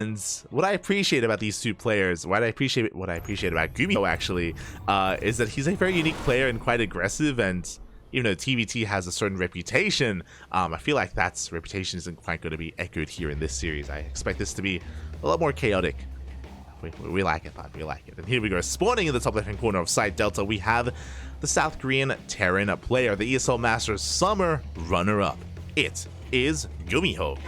And what I appreciate about these two players, what I appreciate about GuMiho actually, is that he's a very unique player and quite aggressive. And even though TvT has a certain reputation, I feel like that reputation isn't quite going to be echoed here in this series. I expect this to be a lot more chaotic. We like it, man. We like it. And here we go. Spawning in the top left-hand corner of Site Delta, we have the South Korean Terran player, the ESL Masters Summer runner-up. It is GuMiho.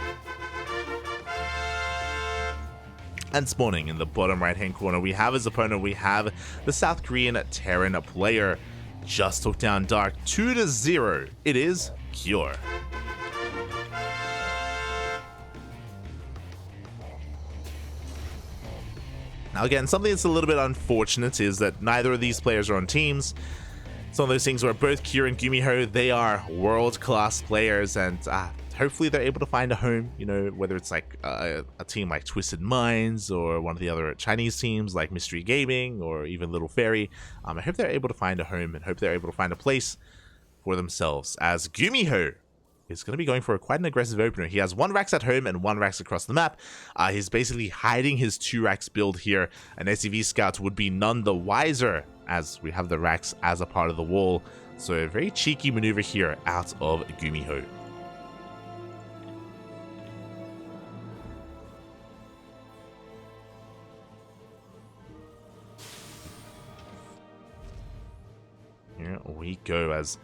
And spawning in the bottom right-hand corner, we have his opponent. We have the South Korean Terran player. Just took down Dark 2-0. It is Cure. Now again, something that's a little bit unfortunate is that neither of these players are on teams. It's one of those things where both Cure and GuMiho, they are world-class players, and hopefully they're able to find a home, you know, whether it's like a team like Twisted Minds or one of the other Chinese teams like Mystery Gaming or even Little Fairy. I hope they're able to find a home and hope they're able to find a place for themselves, as GuMiho is going to be going for quite an aggressive opener. He has 1 Rax at home and 1 Rax across the map. He's basically hiding his 2 Rax build here. An SCV scout would be none the wiser, as we have the Rax as a part of the wall. So a very cheeky maneuver here out of GuMiho. Here we go, as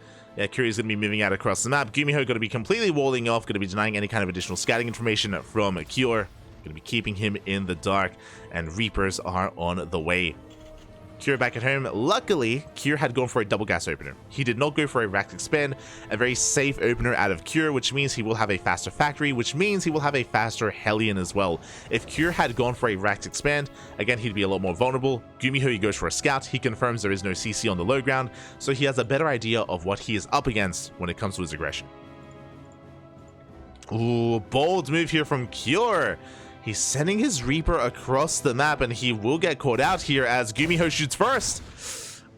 Cure is going to be moving out across the map. GuMiho going to be completely walling off, going to be denying any kind of additional scouting information from Cure. Going to be keeping him in the dark, and Reapers are on the way. Cure back at home. Luckily, Cure had gone for a double gas opener. He did not go for a Rax Expand, a very safe opener out of Cure, which means he will have a faster factory, which means he will have a faster Hellion as well. If Cure had gone for a Rax Expand, again, he'd be a lot more vulnerable. GuMiho, he goes for a scout. He confirms there is no CC on the low ground, so he has a better idea of what he is up against when it comes to his aggression. Ooh, bold move here from Cure. He's sending his Reaper across the map, and he will get caught out here as GuMiho shoots first.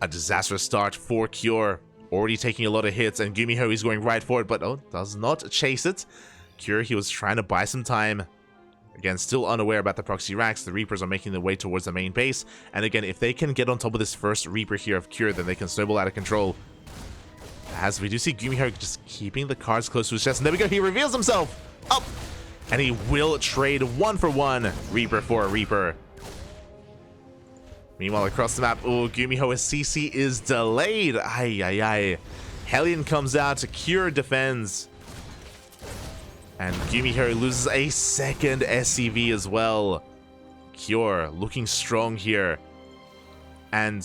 A disastrous start for Cure. Already taking a lot of hits, and GuMiho is going right for it, but does not chase it. Cure, he was trying to buy some time. Again, still unaware about the proxy racks. The Reapers are making their way towards the main base. And again, if they can get on top of this first Reaper here of Cure, then they can snowball out of control. As we do see GuMiho just keeping the cards close to his chest. And there we go, he reveals himself. Up! And he will trade 1-for-1 Reaper for a Reaper. Meanwhile, across the map, GuMiho's CC is delayed. Ay. Hellion comes out, Cure defends. And GuMiho loses a second SCV as well. Cure looking strong here. And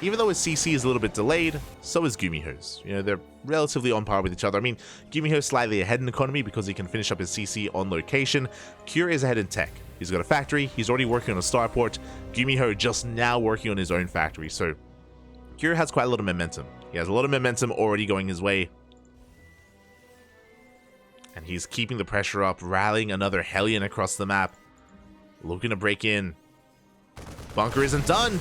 even though his CC is a little bit delayed, so is GuMiho's. You know, they're relatively on par with each other. I mean, GuMiho's slightly ahead in economy because he can finish up his CC on location. Cure is ahead in tech. He's got a factory. He's already working on a starport. GuMiho just now working on his own factory. So Cure has quite a lot of momentum. He has a lot of momentum already going his way. And he's keeping the pressure up, rallying another Hellion across the map. Looking to break in. Bunker isn't done.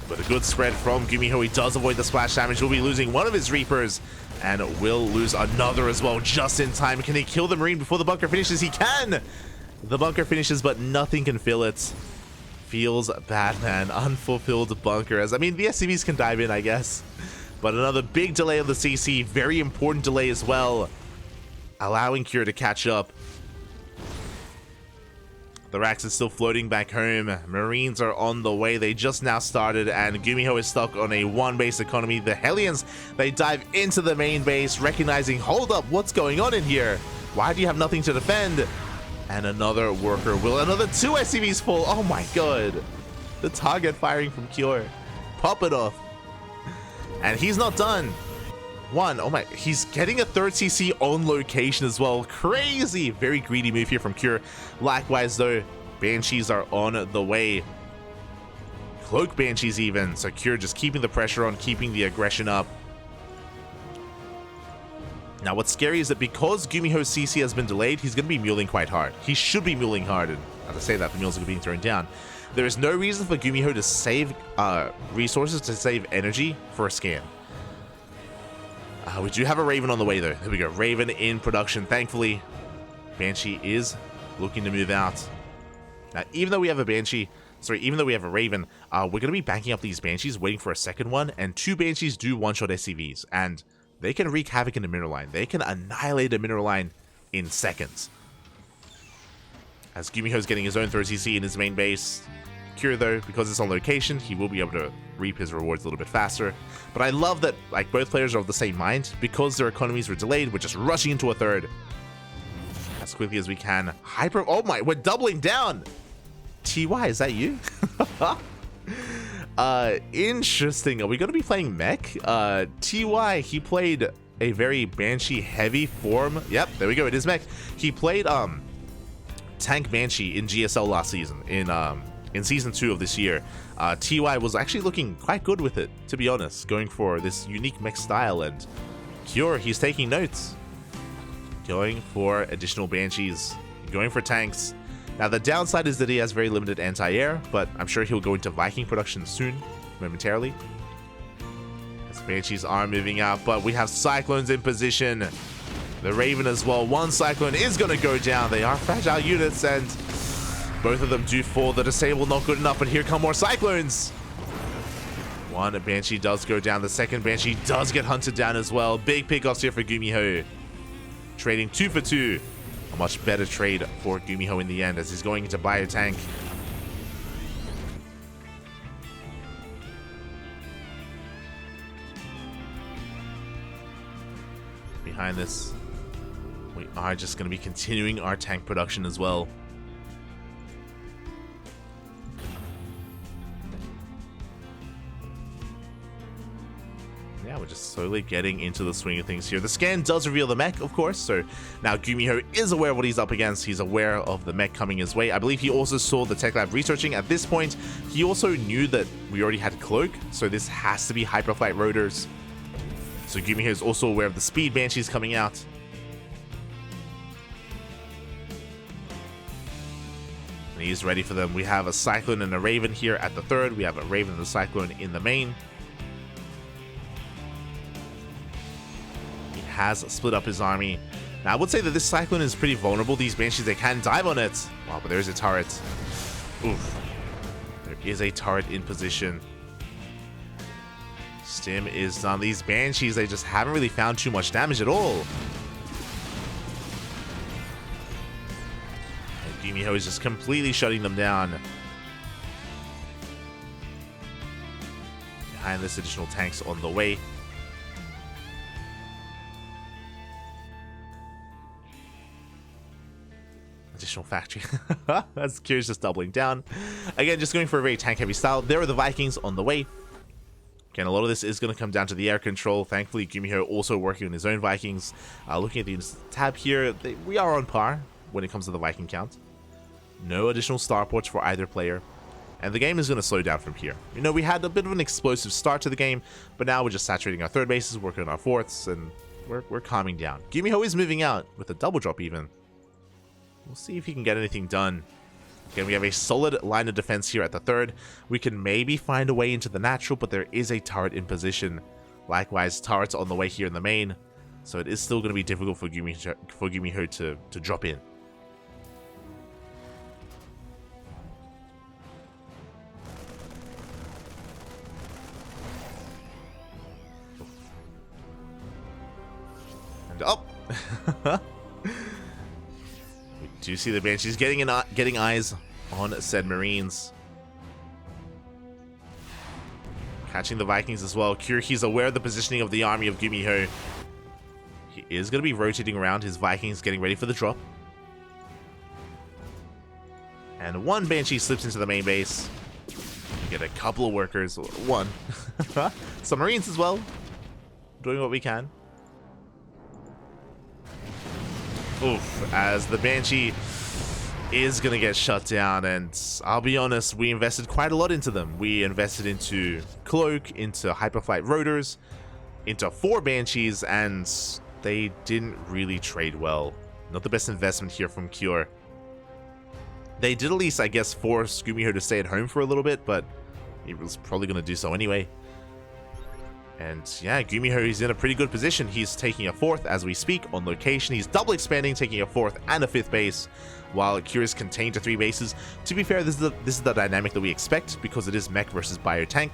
But a good spread from GuMiho. He does avoid the splash damage. Will be losing one of his Reapers and will lose another as well just in time. Can he kill the Marine before the bunker finishes? He can! The bunker finishes, but nothing can fill it. Feels bad, man. Unfulfilled bunker. As I mean, the SCVs can dive in, I guess. But another big delay of the CC. Very important delay as well. Allowing Cure to catch up. The Rax is still floating back home. Marines are on the way. They just now started, and GuMiho is stuck on a 1-base economy. The Hellions, they dive into the main base, recognizing, hold up, what's going on in here? Why do you have nothing to defend? And another worker will. Another 2 SCVs full. Oh my god. The target firing from Cure. Pop it off. And he's not done. Oh my, he's getting a 3rd CC on location as well. Crazy. Very greedy move here from Cure. Likewise though, Banshees are on the way. Cloak Banshees even. So Cure just keeping the pressure on, keeping the aggression up. Now what's scary is that because GuMiho's CC has been delayed, he's going to be muling quite hard. He should be muling hard, and as I say that, the mules are being thrown down. There is no reason for GuMiho to save resources, to save energy for a scan. We do have a Raven on the way though. There we go. Raven in production, thankfully. Banshee is looking to move out. Now, even though we have a Banshee, even though we have a Raven, we're going to be banking up these Banshees, waiting for a second one, and 2 Banshees do one-shot SCVs, and they can wreak havoc in the mineral line. They can annihilate a mineral line in seconds. As GuMiho's getting his own throw CC in his main base. Cure, though, because it's on location, he will be able to reap his rewards a little bit faster. But I love that like both players are of the same mind. Because their economies were delayed, we're just rushing into a third as quickly as we can. Hyper, oh my, we're doubling down. TY, is that you? Interesting. Are we going to be playing mech? TY, he played a very Banshee heavy form. Yep, there we go, it is mech. He played tank Banshee in GSL last season, in season 2 of this year. TY was actually looking quite good with it, to be honest, going for this unique mech style, and Cure, he's taking notes. Going for additional Banshees, going for tanks. Now the downside is that he has very limited anti-air, but I'm sure he'll go into Viking production soon, momentarily. As Banshees are moving out, but we have Cyclones in position. The Raven as well. One Cyclone is going to go down. They are fragile units, and both of them do fall. The disable not good enough, but here come more Cyclones. One Banshee does go down. The second Banshee does get hunted down as well. Big pickoffs here for GuMiho. Trading 2 for 2. A much better trade for GuMiho in the end, as he's going into bio tank. Behind this, we are just going to be continuing our tank production as well. Yeah, we're just slowly getting into the swing of things here. The scan does reveal the mech, of course, so now GuMiho is aware of what he's up against. He's aware of the mech coming his way. I believe he also saw the tech lab researching. At this point, he also knew that we already had Cloak, so this has to be Hyperflight Rotors. So GuMiho is also aware of the speed Banshees coming out. And he's ready for them. We have a Cyclone and a Raven here at the third. We have a Raven and a Cyclone in the main. He has split up his army. Now, I would say that this Cyclone is pretty vulnerable. These Banshees, they can dive on it. Wow, but there's a turret. Oof. There is a turret in position. Stim is done. These Banshees, they just haven't really found too much damage at all. And GuMiho is just completely shutting them down. Behind this, additional tanks on the way. Additional factory. That's Curious just doubling down. Again, just going for a very tank-heavy style. There are the Vikings on the way. Again, a lot of this is going to come down to the air control. Thankfully, GuMiho also working on his own Vikings. Looking at the tab here, we are on par when it comes to the Viking count. No additional starports for either player. And the game is going to slow down from here. You know, we had a bit of an explosive start to the game, but now we're just saturating our third bases, working on our fourths, and we're calming down. GuMiho is moving out with a double drop even. We'll see if he can get anything done. Again, we have a solid line of defense here at the third. We can maybe find a way into the natural, but there is a turret in position. Likewise, turrets on the way here in the main. So it is still going to be difficult for GuMiho to drop in. And oh! Do you see the Banshees getting eyes on said Marines? Catching the Vikings as well. He's aware of the positioning of the army of GuMiho. He is going to be rotating around his Vikings, getting ready for the drop. And one Banshee slips into the main base. We get a couple of workers. One. Some Marines as well. Doing what we can. Oof, as the Banshee is going to get shut down, and I'll be honest, we invested quite a lot into them. We invested into Cloak, into Hyperflight Rotors, into 4 Banshees, and they didn't really trade well. Not the best investment here from Cure. They did at least, I guess, force GuMiho to stay at home for a little bit, but he was probably going to do so anyway. And yeah, GuMiho is in a pretty good position. He's taking a 4th as we speak on location. He's double expanding, taking a 4th and a 5th base, while Kure is contained to 3 bases. To be fair, this is the dynamic that we expect because it is mech versus bio tank.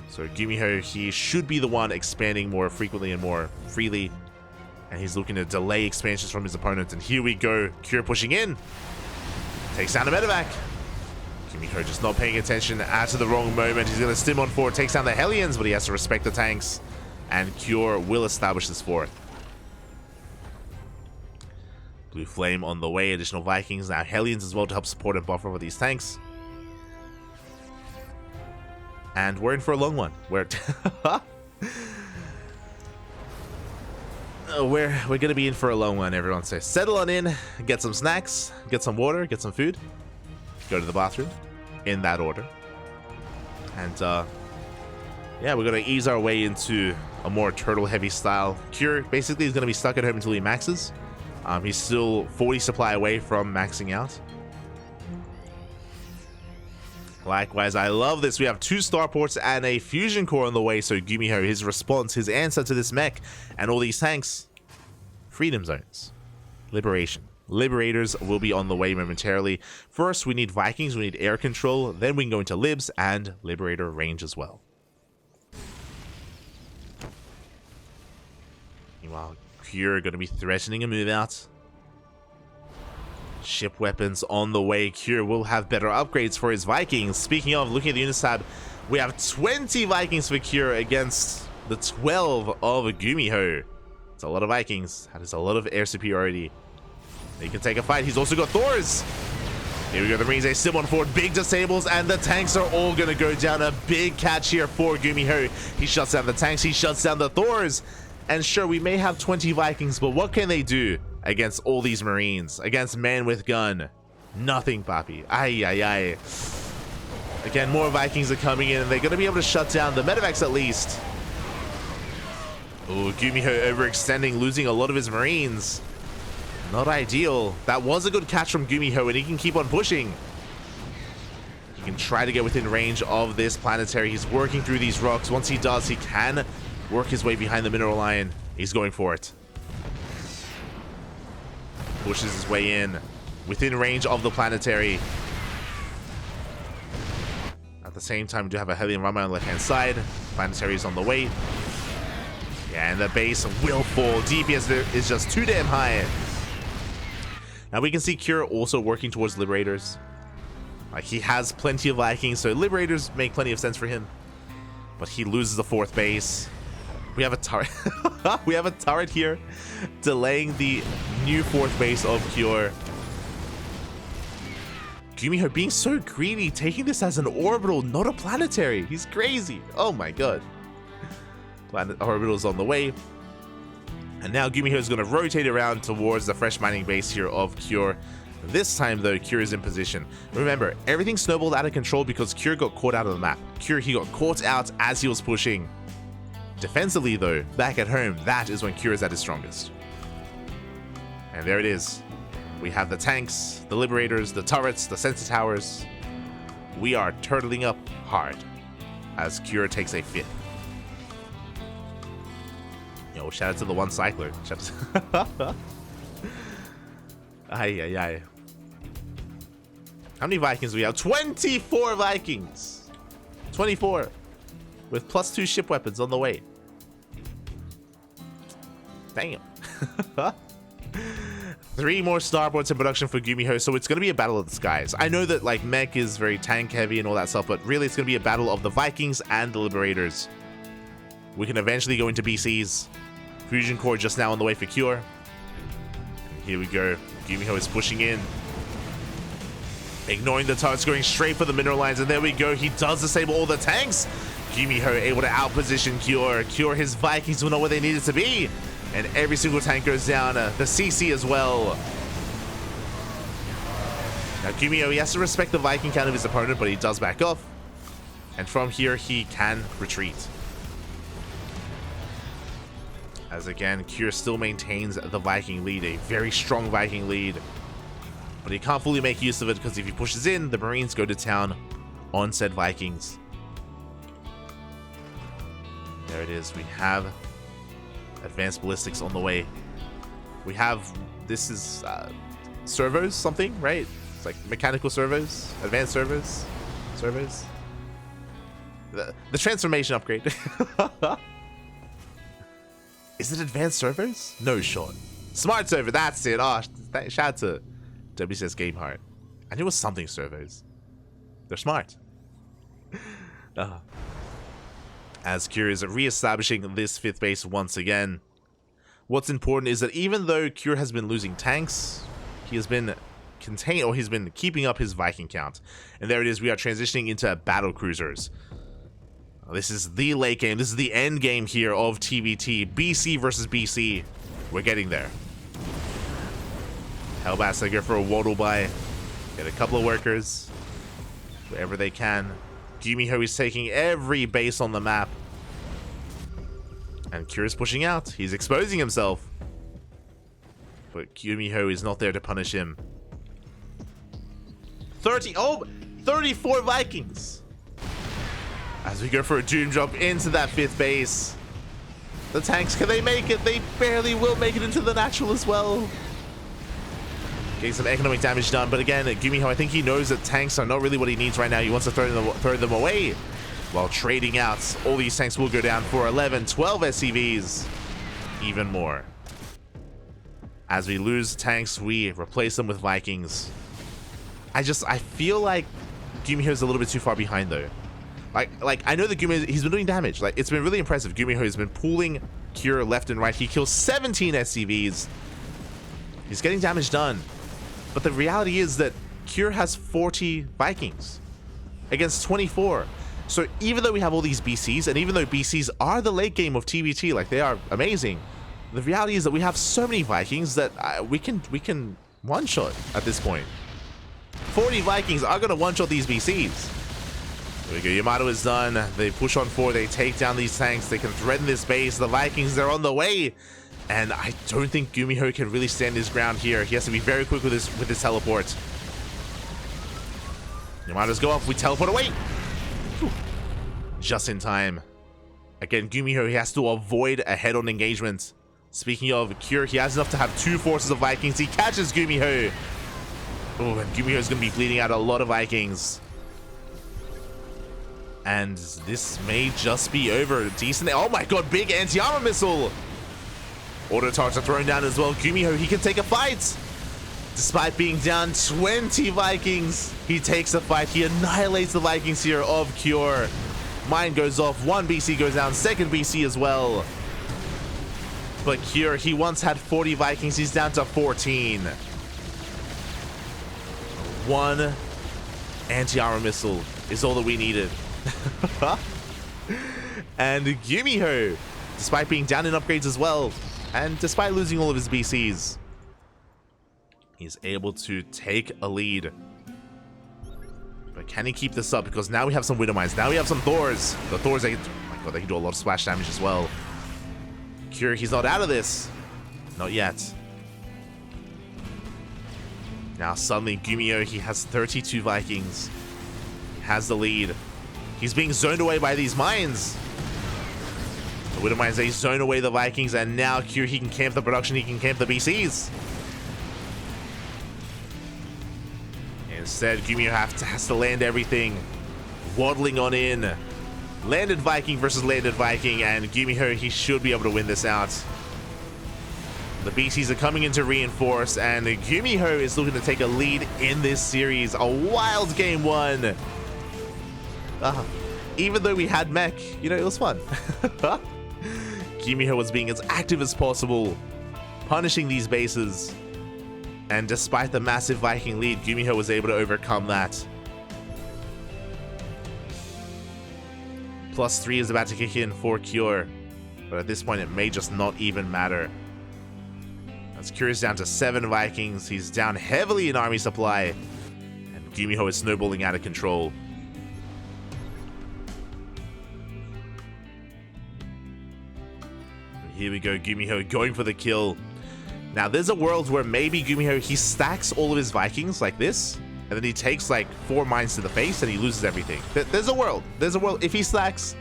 So GuMiho, he should be the one expanding more frequently and more freely. And he's looking to delay expansions from his opponent. And here we go, Kure pushing in. Takes down the medevac. GuMiho just not paying attention at the wrong moment. He's going to stim on 4, takes down the Hellions, but he has to respect the tanks. And Kure will establish this 4th. Blue Flame on the way, additional Vikings, now Hellions as well to help support and buffer for these tanks. And we're in for a long one. We're gonna be in for a long one, everyone. So settle on in, get some snacks, get some water, get some food, go to the bathroom, in that order. And yeah, we're gonna ease our way into a more turtle heavy style. Kure basically is gonna be stuck at home until he maxes. He's still 40 supply away from maxing out. Likewise, I love this. We have 2 starports and a fusion core on the way. So GuMiho, his response, his answer to this mech and all these tanks. Freedom zones. Liberation. Liberators will be on the way momentarily. First, we need Vikings, we need air control. Then we can go into Libs and Liberator range as well. Meanwhile, Kure going to be threatening a move out. Ship weapons on the way. Kure will have better upgrades for his Vikings. Speaking of, looking at the units tab, we have 20 Vikings for Kure against the 12 of GuMiho. It's a lot of Vikings. That is a lot of air superiority. He can take a fight. He's also got Thors. Here we go. The Marines, they still on forward. Big disables, and the tanks are all going to go down. A big catch here for GuMiho. He shuts down the tanks. He shuts down the Thors. And sure, we may have 20 Vikings, but what can they do against all these Marines? Against man with gun? Nothing, papi. Ay, ay, ay. Again, more Vikings are coming in, and they're going to be able to shut down the medevacs at least. Oh, GuMiho overextending, losing a lot of his Marines. Not ideal. That was a good catch from GuMiho, and he can keep on pushing. He can try to get within range of this planetary. He's working through these rocks. Once he does, he can work his way behind the mineral line. He's going for it. Pushes his way in. Within range of the planetary. At the same time, we do have a Hellion Rama on the left-hand side. Planetary is on the way. Yeah, and the base will fall. DPS is just too damn high. Now we can see Kure also working towards Liberators. Like, he has plenty of Vikings, so Liberators make plenty of sense for him. But he loses the 4th base. We have a turret. We have a turret here, delaying the new 4th base of Kure. GuMiho being so greedy, taking this as an orbital, not a planetary. He's crazy. Oh my god. Planet orbital's on the way. And now GuMiho is going to rotate around towards the fresh mining base here of Kure. This time, though, Kure is in position. Remember, everything snowballed out of control because Kure got caught out of the map. Kure, he got caught out as he was pushing. Defensively, though, back at home, that is when Kure is at his strongest. And there it is. We have the tanks, the Liberators, the turrets, the sensor towers. We are turtling up hard as Kure takes a 5th. Yo, shout out to the one cycler. Ay, ay, ay. How many Vikings do we have? 24 Vikings! 24. With +2 ship weapons on the way. Damn. 3 more starports in production for GuMiho, so it's going to be a battle of the skies. I know that, like, mech is very tank heavy and all that stuff, but really it's going to be a battle of the Vikings and the Liberators. We can eventually go into BCs. Fusion core just now on the way for Kure. And here we go. GuMiho is pushing in. Ignoring the turrets, going straight for the mineral lines, and there we go. He does disable all the tanks. GuMiho able to outposition Kure. Kure, his Vikings will know where they needed to be. And every single tank goes down. The CC as well. Now GuMiho, he has to respect the Viking count of his opponent, but he does back off. And from here, he can retreat. As again, Kure still maintains the Viking lead, a very strong Viking lead. But he can't fully make use of it because if he pushes in, the Marines go to town on said Vikings. There it is. We have advanced ballistics on the way. We have, this is servos something, right? It's like mechanical servos, advanced servos. The transformation upgrade. Is it advanced servers? No shot. Smart server, that's it. Oh, shout out to WCS Gameheart. I knew it was something servos. They're smart. As Cure is re-establishing this 5th base once again. What's important is that even though Cure has been losing tanks, he has been he's been keeping up his Viking count. And there it is, we are transitioning into battle cruisers. This is the late game, this is the end game here of TvT. BC versus BC. We're getting there. Hellbats, they go for a waddle by. Get a couple of workers wherever they can. GuMiho is taking every base on the map. And Cure is pushing out. He's exposing himself. But GuMiho is not there to punish him. 34 Vikings! As we go for a doom jump into that 5th base. The tanks, can they make it? They barely will make it into the natural as well. Getting some economic damage done, but again, GuMiho, I think he knows that tanks are not really what he needs right now. He wants to throw them away while trading out. All these tanks will go down for 11, 12 SCVs, even more. As we lose tanks, we replace them with Vikings. I feel like GuMiho's a little bit too far behind though. Like I know that GuMiho, he's been doing damage. Like, it's been really impressive. GuMiho has been pulling Cure left and right. He kills 17 SCVs. He's getting damage done. But the reality is that Cure has 40 Vikings against 24. So even though we have all these BCs, and even though BCs are the late game of TvT, like they are amazing, the reality is that we have so many Vikings that we can one-shot at this point. 40 Vikings are going to one-shot these BCs. There we go, Yamato is done. They push on forward, they take down these tanks, they can threaten this base. The Vikings, they're on the way. And I don't think GuMiho can really stand his ground here. He has to be very quick with his teleport. Yamato's go up, we teleport away. Whew. Just in time. Again, GuMiho, he has to avoid a head-on engagement. Speaking of Cure, he has enough to have 2 forces of Vikings. He catches GuMiho. Oh, and GuMiho is going to be bleeding out a lot of Vikings. And this may just be over. Decent. Oh my god, big anti-armor missile. Auto targets are thrown down as well. GuMiho, he can take a fight. Despite being down 20 Vikings, he takes a fight. He annihilates the Vikings here of Cure. Mine goes off. 1 BC goes down. 2nd BC as well. But Cure, he once had 40 Vikings. He's down to 14. 1 anti-armor missile is all that we needed. And GuMiho, despite being down in upgrades as well, and despite losing all of his BCs, he's able to take a lead. But can he keep this up? Because now we have some Widow Mines. Now we have some Thors. The Thors, oh my god, they can do a lot of splash damage as well. Cure, he's not out of this. Not yet. Now suddenly GuMiho, he has 32 Vikings. He has the lead. He's being zoned away by these mines. The Widow Mines, they zone away the Vikings, and now Cure, he can camp the production, he can camp the BCs. Instead, GuMiho has to land everything. Waddling on in. Landed Viking versus landed Viking, and GuMiho, he should be able to win this out. The BCs are coming in to reinforce, and GuMiho is looking to take a lead in this series. A wild game 1. Even though we had mech, you know, it was fun. GuMiho was being as active as possible, punishing these bases. And despite the massive Viking lead, GuMiho was able to overcome that. +3 is about to kick in for Cure, but at this point it may just not even matter. As Cure is down to 7 Vikings, he's down heavily in army supply, and GuMiho is snowballing out of control. And here we go, GuMiho going for the kill. Now there's a world where maybe GuMiho, he stacks all of his Vikings like this, and then he takes like 4 mines to the face and he loses everything. There's a world. If he stacks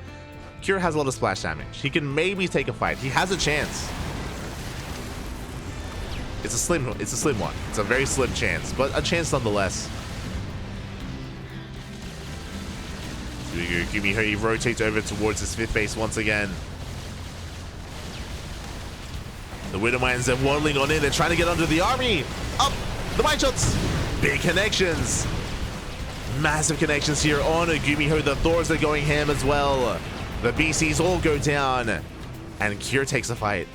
Cure has a lot of splash damage. He can maybe take a fight. He has a chance. It's a slim one. It's a very slim chance, but a chance nonetheless. Here we go. GuMiho, he rotates over towards his 5th base once again. The Widowmines are waddling on in. They're trying to get under the army. Up! The mine shots! Big connections. Massive connections here on GuMiho. The Thors are going ham as well. The BCs all go down. And Cure takes a fight.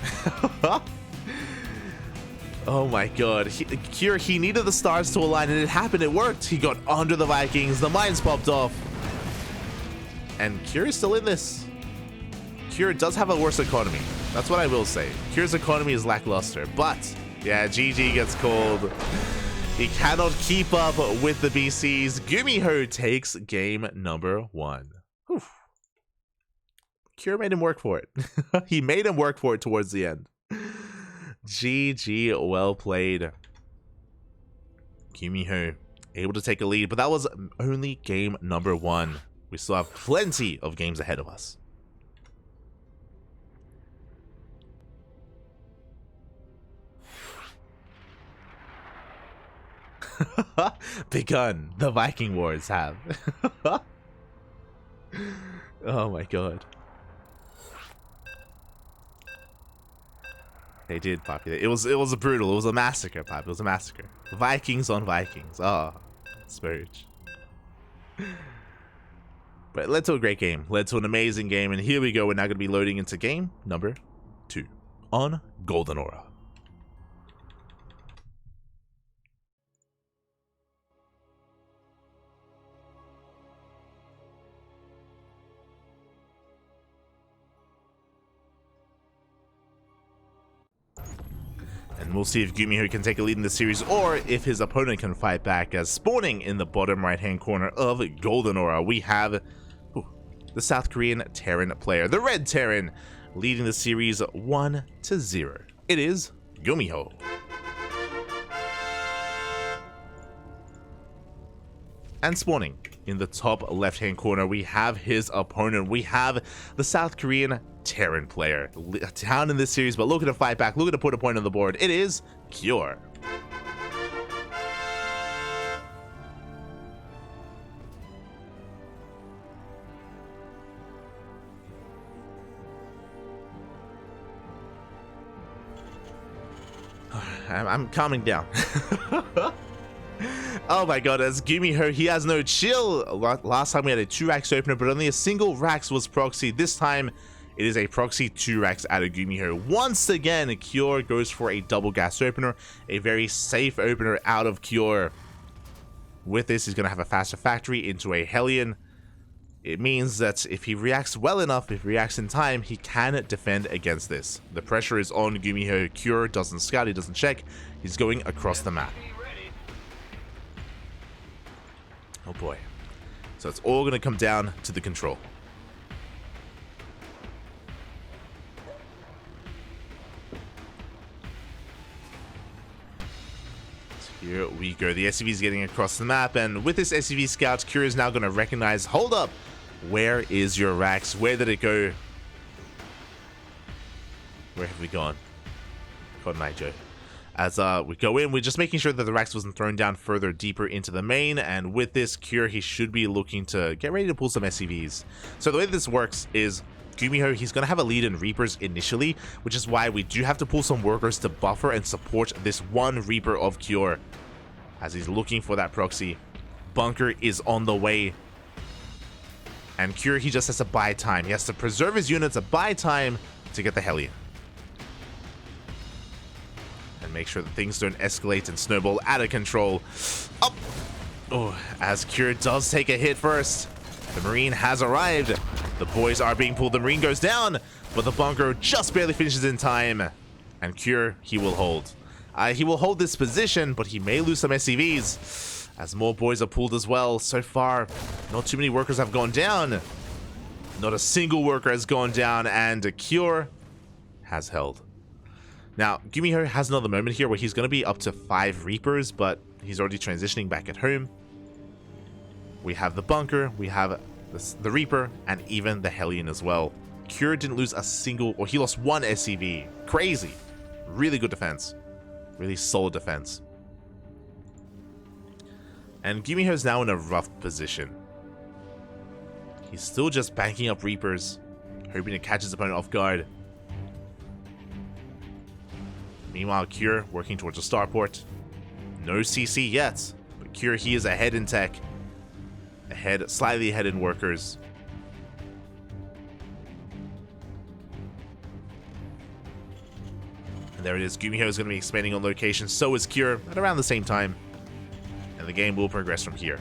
Oh my god. Cure, he needed the stars to align, and it happened. It worked. He got under the Vikings. The mines popped off. And Cure is still in this. Cure does have a worse economy. That's what I will say. Cure's economy is lackluster. But, yeah, GG gets called. He cannot keep up with the BCs. GuMiho takes game number 1. Whew. Cure made him work for it. He made him work for it towards the end. GG, well played. GuMiho able to take a lead, but that was only game number 1. We still have plenty of games ahead of us. Begun. The Viking Wars have. Oh my god. They did populate. It was a brutal. It was a massacre, Pop. It was a massacre. Vikings on Vikings. Oh, Spurge. But it led to a great game. Led to an amazing game. And here we go. We're now going to be loading into game number 2 on Golden Aura. And we'll see if GuMiho can take a lead in the series, or if his opponent can fight back. As spawning in the bottom right-hand corner of Golden Aura, we have the South Korean Terran player, the Red Terran, leading the series 1-0. It is GuMiho. And spawning in the top left-hand corner, we have his opponent. We have the South Korean Terran player, down in this series, but looking to fight back, looking to put a point on the board. It is Cure. I'm calming down. Oh my god, as GuMiho, he has no chill. Last time we had a 2-Rax opener, but only a single Rax was proxy. This time, it is a proxy 2-Rax out of GuMiho. Once again, Cure goes for a double gas opener, a very safe opener out of Cure. With this, he's going to have a faster factory into a Hellion. It means that if he reacts well enough, if he reacts in time, he can defend against this. The pressure is on GuMiho. Cure doesn't scout, he doesn't check. He's going across the map. Oh boy. So it's all going to come down to the control. So here we go. The SCV is getting across the map, and with this SCV scout, Cure is now going to recognize, hold up, where is your Rax? Where did it go? Where have we gone? God night, Joe. As we go in, we're just making sure that the Rax wasn't thrown down further deeper into the main, and with this, Cure, he should be looking to get ready to pull some SCVs. So the way this works is GuMiho, he's going to have a lead in Reapers initially, which is why we do have to pull some workers to buffer and support this one Reaper of Cure. As he's looking for that proxy, Bunker is on the way. And Cure, he just has to buy time. He has to preserve his units, to buy time to get the Hellion. Make sure that things don't escalate and snowball out of control. Up! Oh, as Cure does take a hit first. The Marine has arrived. The boys are being pulled. The Marine goes down, but the Bunker just barely finishes in time. And Cure, he will hold. He will hold this position, but he may lose some SCVs as more boys are pulled as well. So far, not too many workers have gone down. Not a single worker has gone down, and Cure has held. Now, GuMiho has another moment here where he's going to be up to 5 Reapers, but he's already transitioning back at home. We have the Bunker, we have the Reaper, and even the Hellion as well. Cure didn't lose a single, or he lost one SCV. Crazy. Really good defense. Really solid defense. And GuMiho is now in a rough position. He's still just banking up Reapers, hoping to catch his opponent off guard. Meanwhile, Cure working towards a starport. No CC yet, but Cure, he is ahead in tech. Slightly ahead in workers. And there it is. GuMiho is going to be expanding on location. So is Cure at around the same time. And the game will progress from here.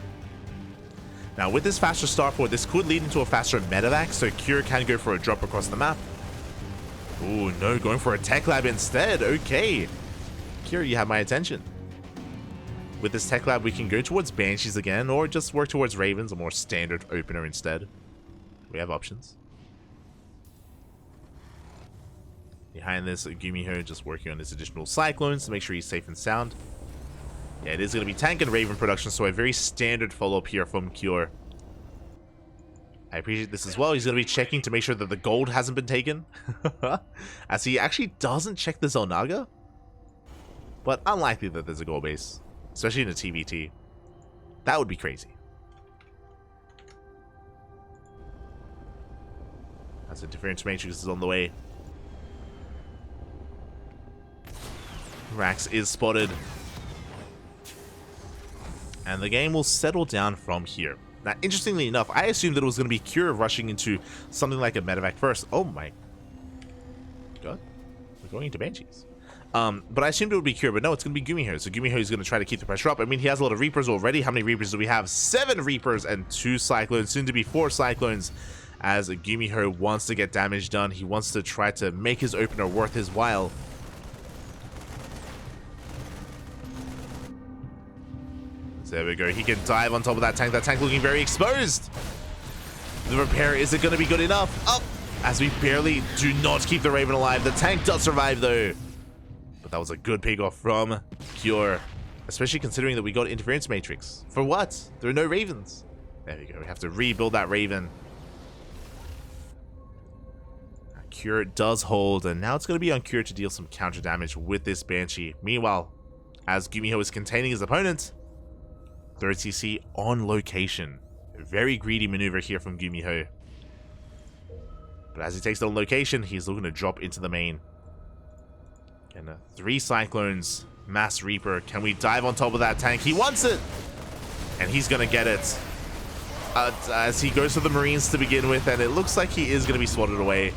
Now, with this faster starport, this could lead into a faster medevac, so Cure can go for a drop across the map. Ooh, no, going for a tech lab instead. Okay. Cure, you have my attention. With this tech lab, we can go towards Banshees again, or just work towards Ravens, a more standard opener instead. We have options. Behind this, GuMiho just working on his additional Cyclones to make sure he's safe and sound. Yeah, it is going to be tank and Raven production, so a very standard follow-up here from Cure. I appreciate this as well. He's going to be checking to make sure that the gold hasn't been taken. As he actually doesn't check the Zelnaga. But unlikely that there's a gold base. Especially in a TvT. That would be crazy. As a Differential Matrix is on the way. Rax is spotted. And the game will settle down from here. Now, interestingly enough, I assumed that it was going to be Cure rushing into something like a medevac first. Oh my god. We're going into Banshees. But I assumed it would be Cure, but no, it's going to be GuMiho. So GuMiho is going to try to keep the pressure up. I mean, he has a lot of Reapers already. How many Reapers do we have? 7 Reapers and 2 Cyclones, soon to be 4 Cyclones, as GuMiho wants to get damage done. He wants to try to make his opener worth his while. So there we go. He can dive on top of that tank. That tank looking very exposed. The repair, is it going to be good enough? Up! As we barely do not keep the Raven alive. The tank does survive, though. That was a good pick off from Cure, especially considering that we got Interference Matrix. For what? There are no Ravens. There we go. We have to rebuild that Raven. Cure does hold, and now it's going to be on Cure to deal some counter damage with this Banshee. Meanwhile, as GuMiho is containing his opponent, 3rd CC on location. A very greedy maneuver here from GuMiho. But as he takes it on location, he's looking to drop into the main. And 3 Cyclones, Mass Reaper. Can we dive on top of that tank? He wants it! And he's going to get it. As he goes for the Marines to begin with, and it looks like he is going to be swatted away.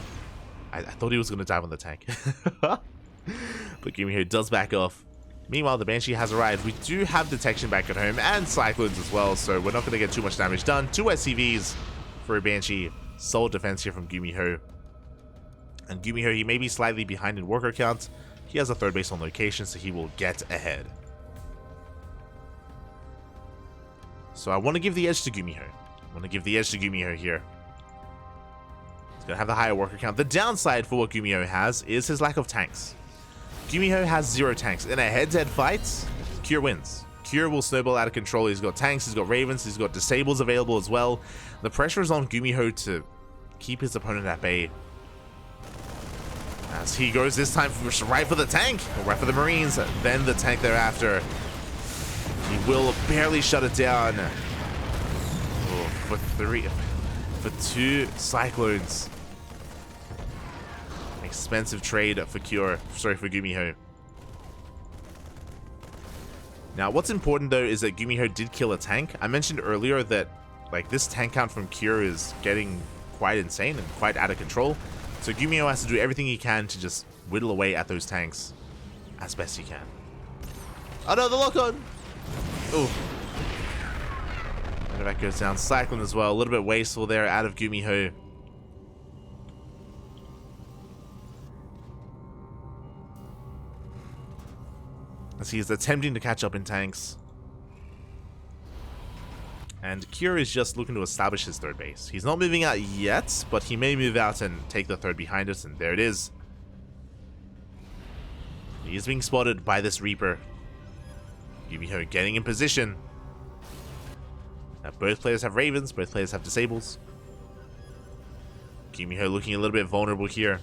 I thought he was going to dive on the tank. But GuMiho does back off. Meanwhile, the Banshee has arrived. We do have detection back at home, and Cyclones as well, so we're not going to get too much damage done. 2 SCVs for a Banshee. Solid defense here from GuMiho. And GuMiho, he may be slightly behind in worker count. He has a 3rd base on location, so he will get ahead. So I want to give the edge to GuMiho. Here. He's going to have the higher worker count. The downside for what GuMiho has is his lack of tanks. GuMiho has 0 tanks. In a head-to-head fight, Cure wins. Cure will snowball out of control. He's got tanks, he's got Ravens, he's got Disables available as well. The pressure is on GuMiho to keep his opponent at bay. As he goes this time right for the tank, or right for the Marines, then the tank thereafter. He will barely shut it down. Oh, for 2 Cyclones. Expensive trade for GuMiho. Now, what's important though is that GuMiho did kill a tank. I mentioned earlier that like this tank count from Cure is getting quite insane and quite out of control. So GuMiho has to do everything he can to just whittle away at those tanks as best he can. Oh no, the lock-on! Ooh. And that goes down. Cyclone as well. A little bit wasteful there out of GuMiho. As he is attempting to catch up in tanks. And Cure is just looking to establish his 3rd base. He's not moving out yet, but he may move out and take the 3rd behind us, and there it is. He is being spotted by this Reaper. GuMiho getting in position. Now, both players have Ravens, both players have Disables. GuMiho looking a little bit vulnerable here.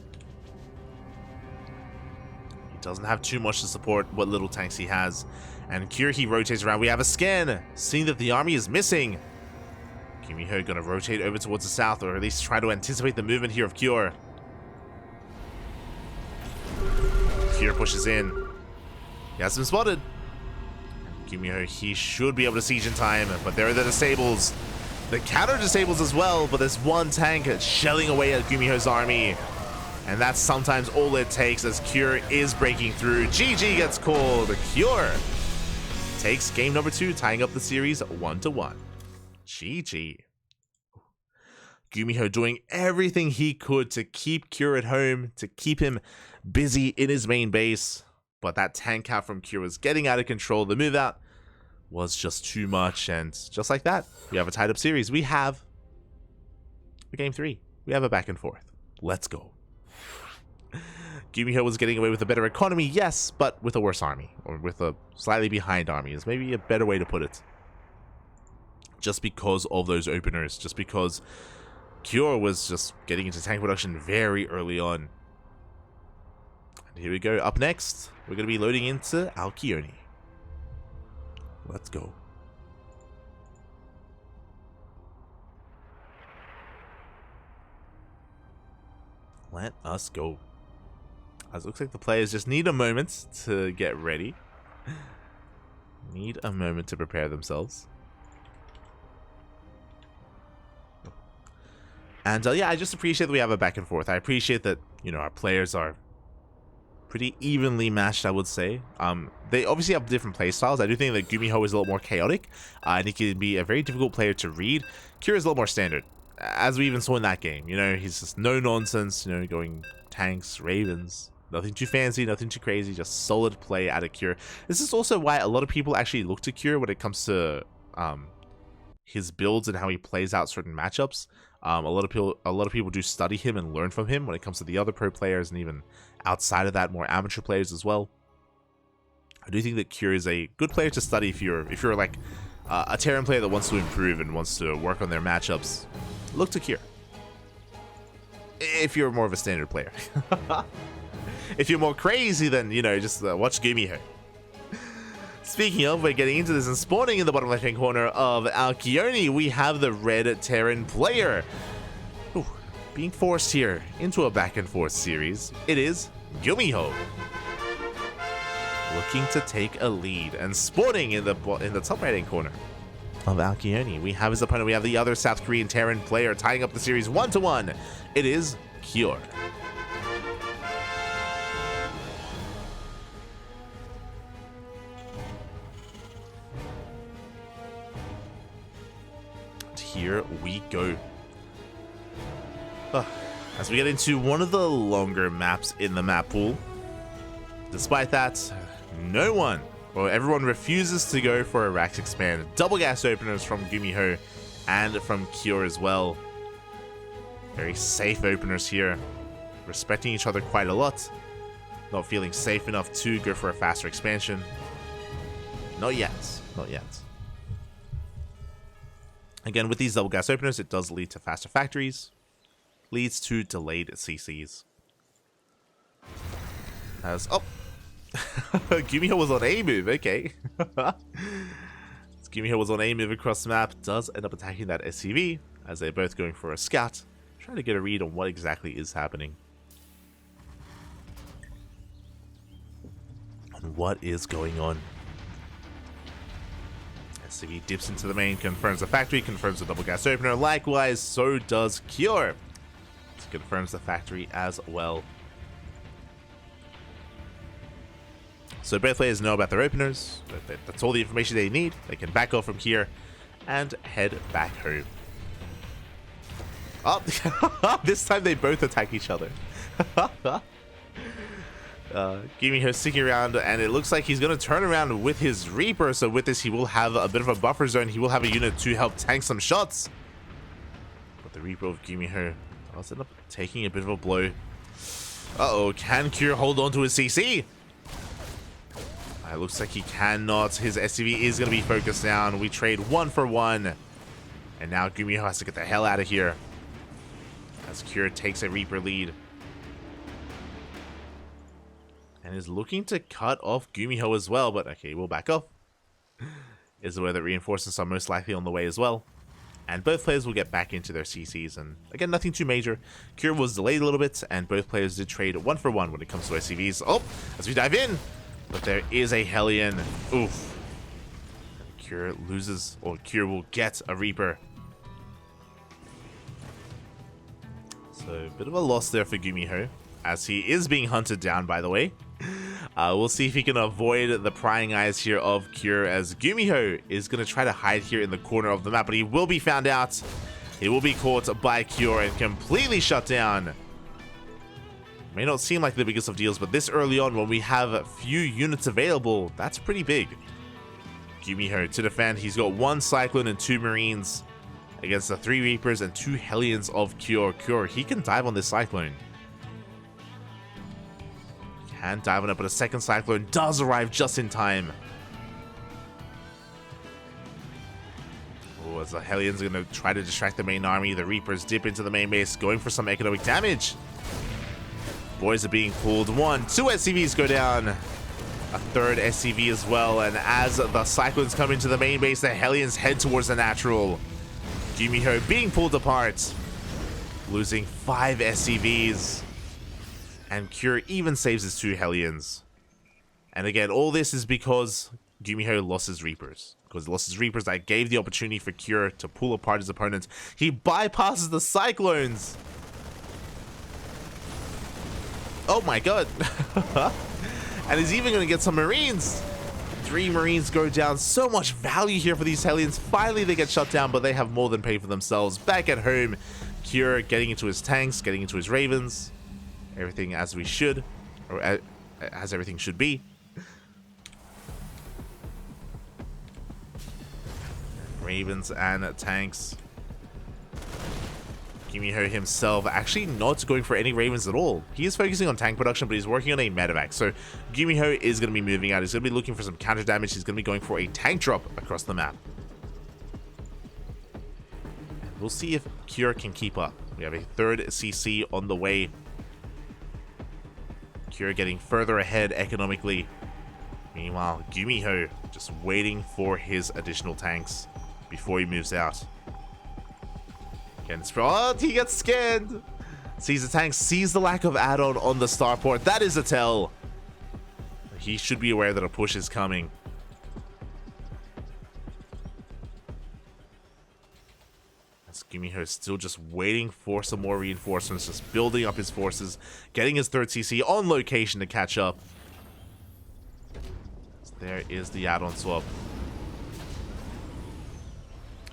He doesn't have too much to support what little tanks he has. And Cure, he rotates around. We have a scan, seeing that the army is missing. GuMiho gonna rotate over towards the south, or at least try to anticipate the movement here of Cure. Cure pushes in. He has been spotted. GuMiho, he should be able to siege in time, but there are the Disables. The counter Disables as well, but there's one tank shelling away at GuMiho's army. And that's sometimes all it takes as Cure is breaking through. GG gets called. Cure takes game number 2, tying up the series 1-1. GG. GuMiho doing everything he could to keep Cure at home, to keep him busy in his main base. But that tank count from Cure was getting out of control. The move out was just too much. And just like that, we have a tied up series. We have a game 3. We have a back and forth. Let's go. GuMiho was getting away with a better economy, yes, but with a worse army. Or with a slightly behind army is maybe a better way to put it. Just because of those openers. Just because Cure was just getting into tank production very early on. And here we go. Up next, we're going to be loading into Alcyone. Let's go. Let us go. As it looks like the players just need a moment to get ready. Need a moment to prepare themselves. And yeah, I just appreciate that we have a back and forth. I appreciate that, you know, our players are pretty evenly matched, I would say. They obviously have different play styles. I do think that GuMiho is a little more chaotic, and he can be a very difficult player to read. Cure is a little more standard, as we even saw in that game. You know, he's just no nonsense, you know, going tanks, Ravens. Nothing too fancy, nothing too crazy, just solid play out of Cure. This is also why a lot of people actually look to Cure when it comes to his builds and how he plays out certain matchups. A lot of people do study him and learn from him when it comes to the other pro players, and even outside of that, more amateur players as well. I do think that Cure is a good player to study if you're like a Terran player that wants to improve and wants to work on their matchups. Look to Cure. If you're more of a standard player. If you're more crazy, then, you know, just watch GuMiho. Speaking of, we're getting into this and spawning in the bottom left-hand corner of Alcyone, we have the red Terran player. Ooh, being forced here into a back-and-forth series. It is GuMiho. Looking to take a lead and spawning in the top right-hand corner of Alcyone. We have his opponent, we have the other South Korean Terran player tying up the series 1-1. It is Cure. Here we go. As we get into one of the longer maps in the map pool. Despite that, everyone refuses to go for a Rax Expand. Double gas openers from GuMiho and from Cure as well. Very safe openers here. Respecting each other quite a lot. Not feeling safe enough to go for a faster expansion. Not yet. Not yet. Again, with these double gas openers, it does lead to faster factories, leads to delayed CCs. GuMiho was on A move, okay. GuMiho was on A move across the map, does end up attacking that SCV, as they're both going for a scout, trying to get a read on what exactly is happening. And what is going on. SCV dips into the main, confirms the factory, confirms the double gas opener. Likewise, so does Cure. This confirms the factory as well. So both players know about their openers. That's all the information they need. They can back off from here and head back home. Oh, this time they both attack each other. GuMiho sticking around, and it looks like he's going to turn around with his Reaper, so with this he will have a bit of a buffer zone. He will have a unit to help tank some shots. But the Reaper of GuMiho does end up taking a bit of a blow. Uh-oh, can Cure hold on to his CC? It looks like he cannot. His SCV is going to be focused down. We trade 1 for 1. And now GuMiho has to get the hell out of here as Cure takes a Reaper lead. And is looking to cut off GuMiho as well, but okay, we'll back off. Is where the reinforcements are most likely on the way as well. And both players will get back into their CCs, and again, nothing too major. Cure was delayed a little bit, and both players did trade 1 for 1 when it comes to SCVs. Oh, as we dive in, but there is a Hellion. Oof. Cure loses, or Cure will get a Reaper. So, a bit of a loss there for GuMiho, as he is being hunted down, by the way. We'll see if he can avoid the prying eyes here of Cure, as GuMiho is going to try to hide here in the corner of the map, but he will be found out. He will be caught by Cure and completely shut down. May not seem like the biggest of deals, but this early on, when we have few units available, that's pretty big. GuMiho to defend. He's got 1 Cyclone and 2 Marines against the 3 Reapers and 2 Hellions of Cure. Cure, he can dive on this Cyclone. Can dive on it, but a second Cyclone does arrive just in time. Oh, as the Hellions are going to try to distract the main army, the Reapers dip into the main base, going for some economic damage. Boys are being pulled. 1, 2 SCVs go down. A 3rd SCV as well, and as the Cyclones come into the main base, the Hellions head towards the natural. GuMiho being pulled apart, losing 5 SCVs. And Cure even saves his 2 Hellions. And again, all this is because GuMiho lost his Reapers. Because he lost his Reapers, that gave the opportunity for Cure to pull apart his opponent. He bypasses the Cyclones. Oh my god. And he's even going to get some Marines. 3 Marines go down. So much value here for these Hellions. Finally, they get shut down, but they have more than paid for themselves. Back at home, Cure getting into his tanks, getting into his Ravens. Everything as we should, or as everything should be. Ravens and tanks. GuMiho himself actually not going for any Ravens at all. He is focusing on tank production, but he's working on a medevac. So GuMiho is going to be moving out. He's going to be looking for some counter damage. He's going to be going for a tank drop across the map. And we'll see if Cure can keep up. We have a 3rd CC on the way. Cure getting further ahead economically. Meanwhile, GuMiho just waiting for his additional tanks before he moves out. Again, oh, he gets scanned. Sees the tank, sees the lack of add-on on the starport. That is a tell. He should be aware that a push is coming. GuMiho is still just waiting for some more reinforcements, just building up his forces, getting his 3rd CC on location to catch up. So there is the add-on swap.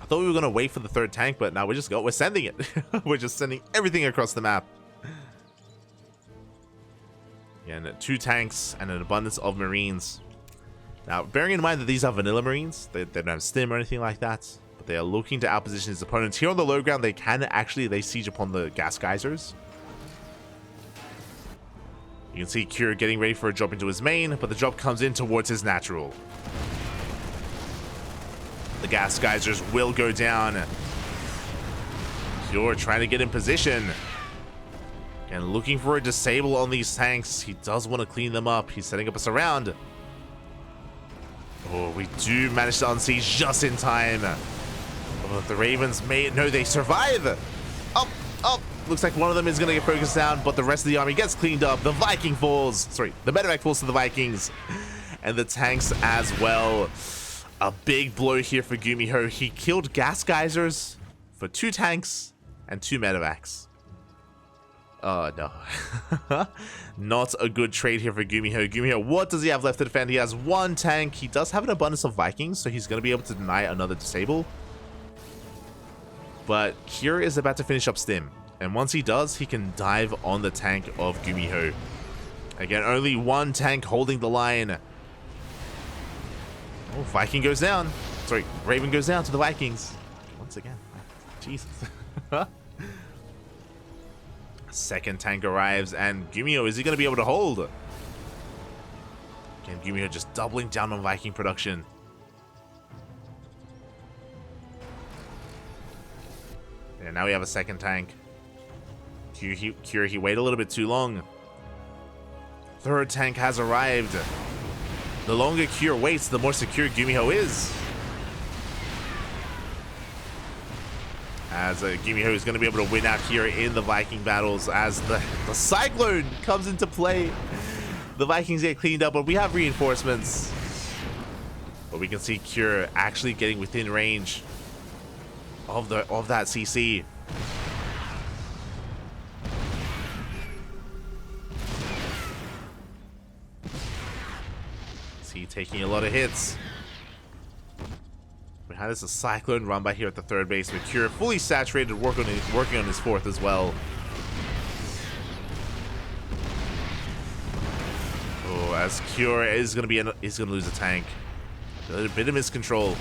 I thought we were going to wait for the 3rd tank, but now we're sending it. We're just sending everything across the map. Again, 2 tanks and an abundance of Marines. Now, bearing in mind that these are vanilla Marines, they don't have stim or anything like that. But they are looking to outposition his opponents. Here on the low ground, they siege upon the gas geysers. You can see Cure getting ready for a drop into his main, but the drop comes in towards his natural. The gas geysers will go down. Cure trying to get in position. And looking for a disable on these tanks. He does want to clean them up. He's setting up a surround. Oh, we do manage to unsiege just in time. Oh, the Ravens they survive. Up. Looks like one of them is going to get focused down, but the rest of the army gets cleaned up. The Viking falls. Sorry, the medevac falls to the Vikings. And the tanks as well. A big blow here for GuMiho. He killed gas geysers for 2 tanks and 2 medevacs. Oh, no. Not a good trade here for GuMiho. GuMiho, what does he have left to defend? He has 1 tank. He does have an abundance of Vikings, so he's going to be able to deny another disable. But Cure is about to finish up Stim. And once he does, he can dive on the tank of GuMiho. Again, only 1 tank holding the line. Oh, Viking goes down. Sorry, Raven goes down to the Vikings. Once again. Jesus. Second tank arrives, and GuMiho, is he going to be able to hold? Again, GuMiho just doubling down on Viking production. And now we have a second tank. Cure, he waited a little bit too long. Third tank has arrived. The longer Cure waits, the more secure GuMiho is. As GuMiho is going to be able to win out here in the Viking battles as the Cyclone comes into play. The Vikings get cleaned up, but we have reinforcements. But we can see Cure actually getting within range of that CC. See, taking a lot of hits. We had this a Cyclone run by here at the third base, but Cure fully saturated, working on his fourth as well. Oh, as Cure is gonna lose a tank. A little bit of miscontrol.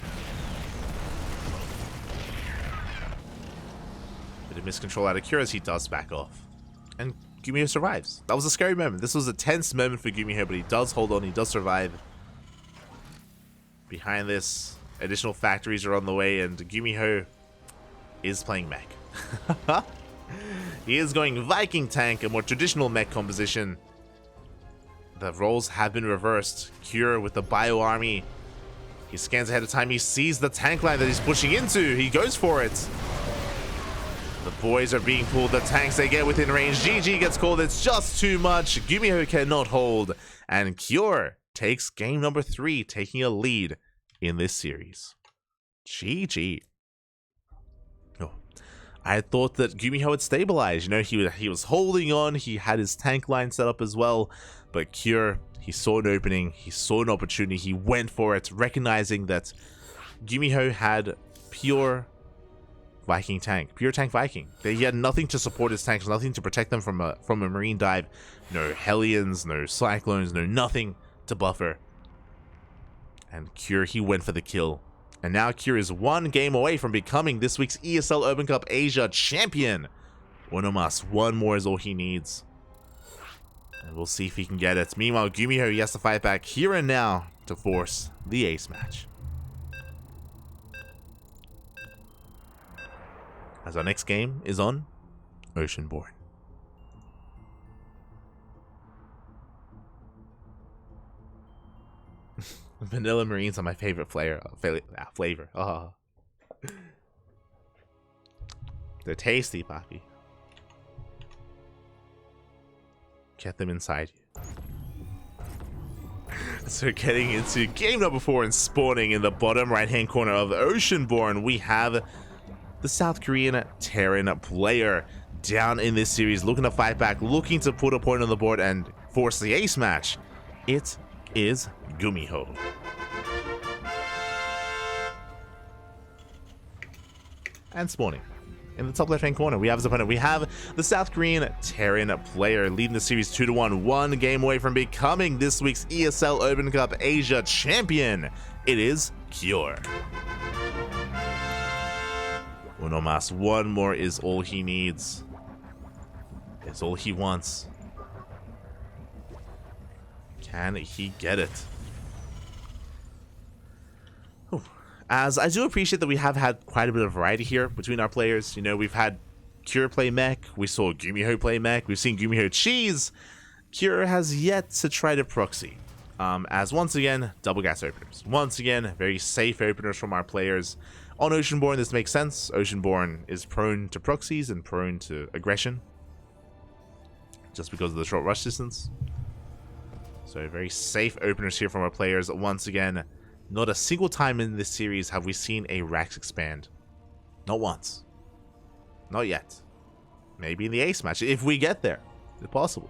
Bit of miscontrol out of Cure as he does back off. And GuMiho survives. That was a scary moment. This was a tense moment for GuMiho, but he does hold on, he does survive. Behind this, additional factories are on the way, and GuMiho is playing mech. He is going Viking tank, a more traditional mech composition. The roles have been reversed. Cure with the bio army. He scans ahead of time. He sees the tank line that he's pushing into. He goes for it. The boys are being pulled. The tanks, they get within range. GG gets called. It's just too much. GuMiho cannot hold. And Cure takes game number 3, taking a lead in this series. GG. Oh, I thought that GuMiho had stabilized. You know, he was holding on. He had his tank line set up as well. But Cure, he saw an opening. He saw an opportunity. He went for it, recognizing that GuMiho had pure Viking tank. Pure tank Viking. He had nothing to support his tanks, nothing to protect them from a marine dive. No Hellions, no Cyclones, no nothing to buffer. And Cure, he went for the kill. And now Cure is one game away from becoming this week's ESL Open Cup Asia champion. One more is all he needs. And we'll see if he can get it. Meanwhile, GuMiho, he has to fight back here and now to force the ace match. As our next game is on Oceanborn. Vanilla Marines are my favorite flavor. Oh. They're tasty, Poppy. Get them inside you. So getting into game number 4 and spawning in the bottom right-hand corner of Oceanborn, we have the South Korean Terran player down in this series, looking to fight back, looking to put a point on the board and force the ace match. It is GuMiho. And spawning. In the top left-hand corner, we have his opponent. We have the South Korean Terran player leading the series 2-1, one game away from becoming this week's ESL Open Cup Asia champion. It is Cure. Uno mas, one more is all he needs. It's all he wants. Can he get it? Whew. As I do appreciate that we have had quite a bit of variety here between our players. You know, we've had Cure play mech, we saw GuMiho play mech, we've seen GuMiho cheese. Cure has yet to try to proxy. As once again, double gas openers. Once again, very safe openers from our players. On Oceanborn, this makes sense. Oceanborn is prone to proxies and prone to aggression, just because of the short rush distance. So very safe openers here from our players. Once again, not a single time in this series have we seen a Rax expand. Not once. Not yet. Maybe in the ace match, if we get there. It's possible.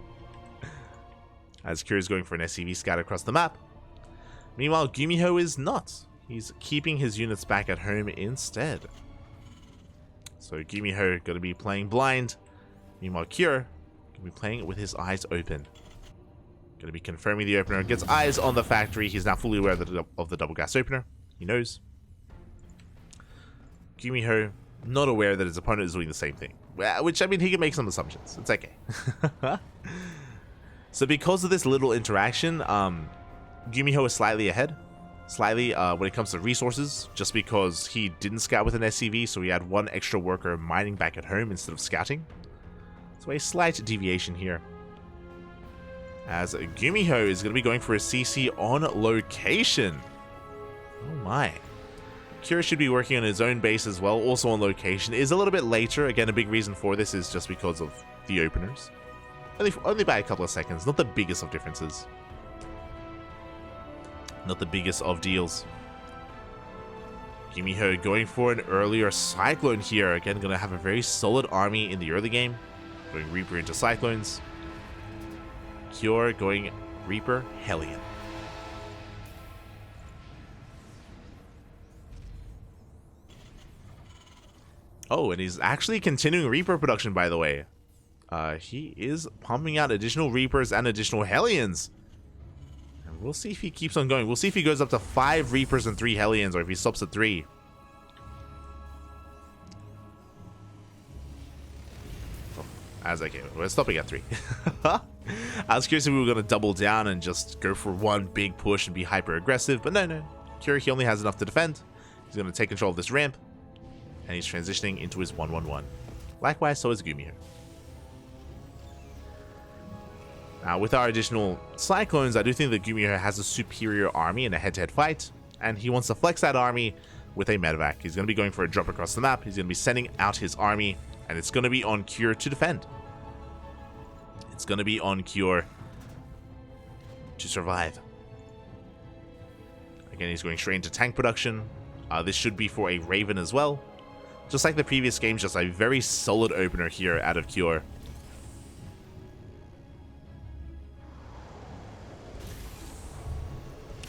As Cure is going for an SCV scout across the map. Meanwhile, GuMiho is not. He's keeping his units back at home instead. So GuMiho going to be playing blind. Meanwhile, Cure going to be playing with his eyes open. Going to be confirming the opener. Gets eyes on the factory. He's now fully aware of the double gas opener. He knows. GuMiho not aware that his opponent is doing the same thing. Which, I mean, he can make some assumptions. It's okay. So because of this little interaction, GuMiho is slightly ahead. slightly when it comes to resources, just because he didn't scout with an SCV, so he had one extra worker mining back at home instead of scouting. So a slight deviation here. As GuMiho is going to be going for a CC on location. Oh my. Kira should be working on his own base as well, also on location. Is a little bit later. Again, a big reason for this is just because of the openers. Only by a couple of seconds, not the biggest of differences. Not the biggest of deals. GuMiho going for an earlier Cyclone here. Again, going to have a very solid army in the early game. Going Reaper into Cyclones. Cure going Reaper Hellion. Oh, and he's actually continuing Reaper production, by the way. He is pumping out additional Reapers and additional Hellions. And we'll see if he keeps on going. We'll see if he goes up to 5 Reapers and 3 Hellions, or if he stops at 3. We're stopping at 3. I was curious if we were going to double down and just go for one big push and be hyper aggressive, but no. Kira, he only has enough to defend. He's going to take control of this ramp, and he's transitioning into his 1-1-1. Likewise, so is GuMiho. Now, with our additional Cyclones, I do think that GuMiho has a superior army in a head-to-head fight, and he wants to flex that army with a medevac. He's going to be going for a drop across the map. He's going to be sending out his army, and it's going to be on Cure to defend. It's going to be on Cure to survive. Again, he's going straight into tank production. This should be for a Raven as well. Just like the previous game, just a very solid opener here out of Cure.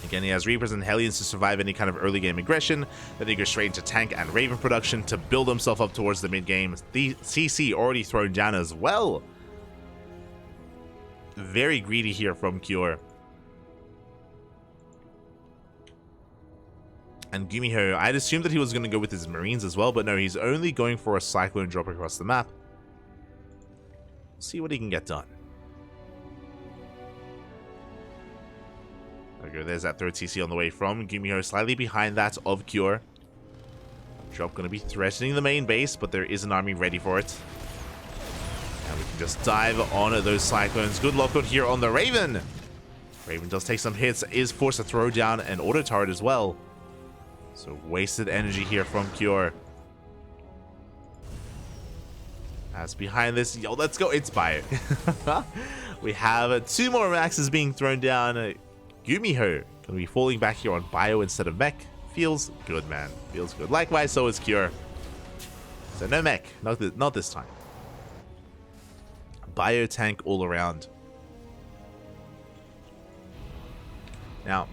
Again, he has Reapers and Hellions to survive any kind of early game aggression. Then he goes straight into tank and Raven production to build himself up towards the mid game. The CC already thrown down as well. Very greedy here from Cure. And GuMiho, I'd assumed that he was going to go with his Marines as well, but no, he's only going for a Cyclone drop across the map. We'll see what he can get done. Okay, there's that third CC on the way from GuMiho, slightly behind that of Cure. Drop going to be threatening the main base, but there is an army ready for it. And we can just dive on those Cyclones. Good luck on here on the Raven. Raven does take some hits, is forced to throw down an auto turret as well. So wasted energy here from Cure. As behind this, yo, let's go, it's Bio. We have 2 more maxes being thrown down. GuMiho gonna be falling back here on Bio instead of mech. Feels good, man. Feels good. Likewise, so is Cure. So no mech, not this time. Bio tank all around. Now,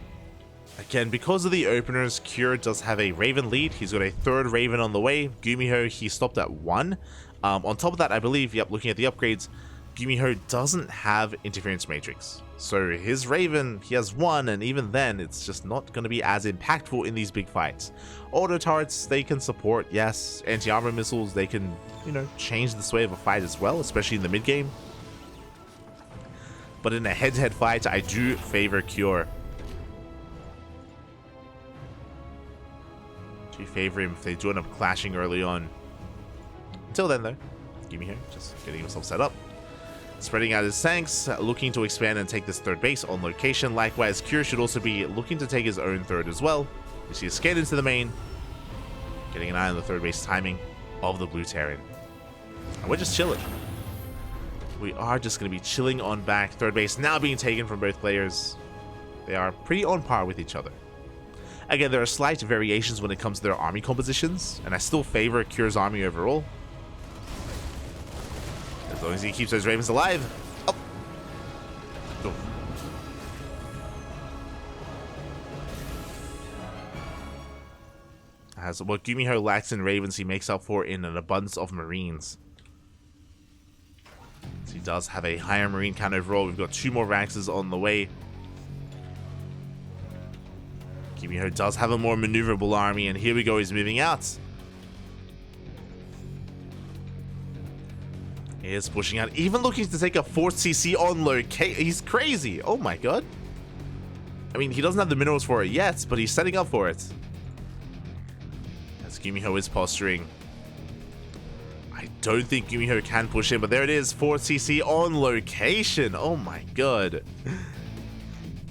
again, because of the openers, Cure does have a Raven lead. He's got a 3rd Raven on the way. GuMiho, he stopped at 1. On top of that, I believe, yep, looking at the upgrades, GuMiho doesn't have Interference Matrix. So his Raven, he has 1, and even then, it's just not going to be as impactful in these big fights. Auto turrets, they can support, yes. Anti-armor missiles, they can, change the sway of a fight as well, especially in the mid-game. But in a head-to-head fight, I do favor Cure. Do favor him if they do end up clashing early on. Until then, though, GuMiho just getting himself set up. Spreading out his tanks, looking to expand and take this 3rd base on location. Likewise, Cure should also be looking to take his own 3rd as well. You see a skate into the main, getting an eye on the 3rd base timing of the blue Terran. And we're just chilling. We are just going to be chilling on back. 3rd base now being taken from both players. They are pretty on par with each other. Again, there are slight variations when it comes to their army compositions, and I still favor Cure's army overall. As long as he keeps those Ravens alive. Oh. Oh. As what GuMiho lacks in Ravens, he makes up for in an abundance of Marines. So he does have a higher Marine count overall. We've got 2 more Raxes on the way. GuMiho does have a more maneuverable army, and here we go, he's moving out. He is pushing out, even looking to take a 4th CC on location. He's crazy. Oh my god. I mean, he doesn't have the minerals for it yet, but he's setting up for it. As GuMiho is posturing. I don't think GuMiho can push in, but there it is. 4cc on location. Oh my god.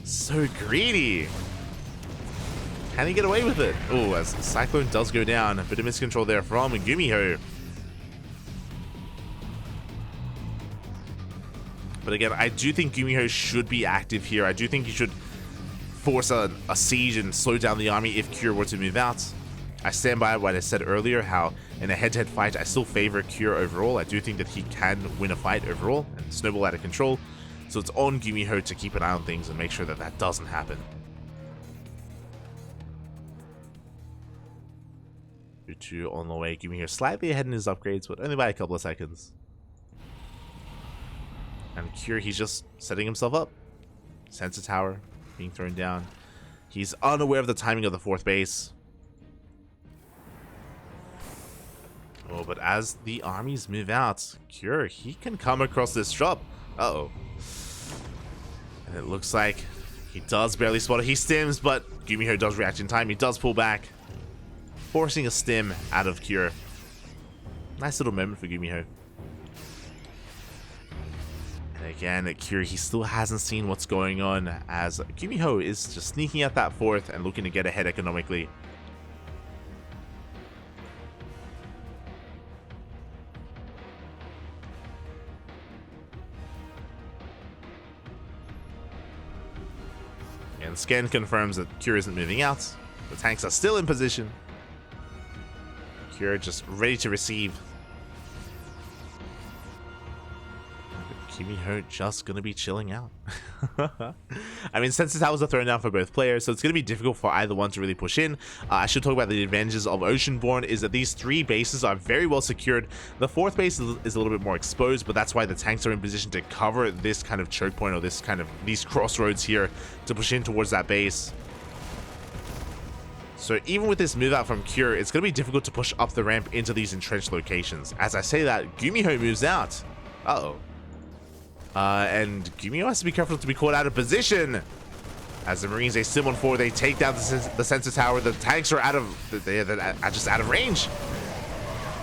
So greedy. Can he get away with it? Oh, as Cyclone does go down. A bit of miscontrol there from GuMiho. But again, I do think GuMiho should be active here. I do think he should force a siege and slow down the army if Cure were to move out. I stand by what I said earlier, how in a head-to-head fight, I still favor Cure overall. I do think that he can win a fight overall and snowball out of control. So it's on GuMiho to keep an eye on things and make sure that that doesn't happen. 2-2 on the way. GuMiho slightly ahead in his upgrades, but only by a couple of seconds. And Cure, he's just setting himself up. Sensor tower being thrown down. He's unaware of the timing of the 4th base. Oh, but as the armies move out, Cure, he can come across this drop. Uh-oh. And it looks like he does barely spot it. He stims, but GuMiho does react in time. He does pull back, forcing a stim out of Cure. Nice little moment for GuMiho. And again, Cure, he still hasn't seen what's going on, as GuMiho is just sneaking out that 4th and looking to get ahead economically. And scan confirms that Cure isn't moving out. The tanks are still in position. Cure just ready to receive. GuMiho just gonna be chilling out. I mean, sensor towers are thrown down for both players, so it's gonna be difficult for either one to really push in. I should talk about the advantages of Oceanborn is that these 3 bases are very well secured. The 4th base is a little bit more exposed, but that's why the tanks are in position to cover this kind of choke point, or this kind of these crossroads here to push in towards that base. So even with this move out from Cure, it's gonna be difficult to push up the ramp into these entrenched locations. As I say that, GuMiho moves out. Uh-oh. And GuMiho has to be careful to be caught out of position. As the Marines, they sim on 4, they take down the sensor tower. The tanks are they're just out of range.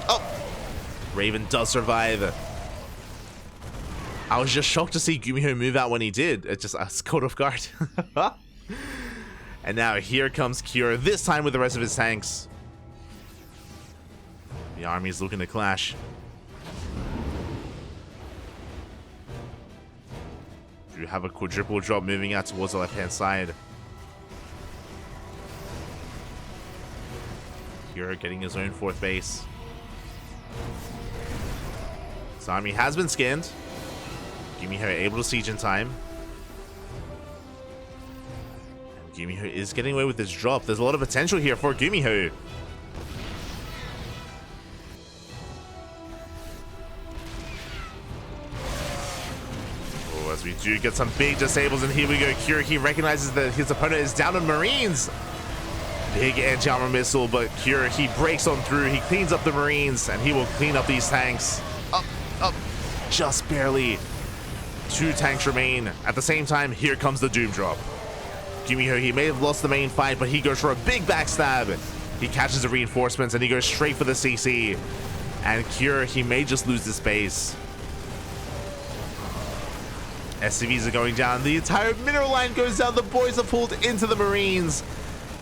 Oh, Raven does survive. I was just shocked to see GuMiho move out when he did. It just, I was caught off guard. And now here comes Cure, this time with the rest of his tanks. The army is looking to clash. You have a quadruple drop moving out towards the left-hand side. Cure getting his own 4th base. His army has been scanned. GuMiho able to siege in time. And GuMiho is getting away with this drop. There's a lot of potential here for GuMiho. As we do get some big disables, and here we go. Cure, he recognizes that his opponent is down on Marines. Big anti-armor missile, but Cure, he breaks on through. He cleans up the Marines, and he will clean up these tanks. Up, just barely. 2 tanks remain. At the same time, here comes the Doom drop. GuMiho, he may have lost the main fight, but he goes for a big backstab. He catches the reinforcements, and he goes straight for the CC. And Cure, he may just lose this base. SCVs are going down. The entire mineral line goes down. The boys are pulled into the Marines.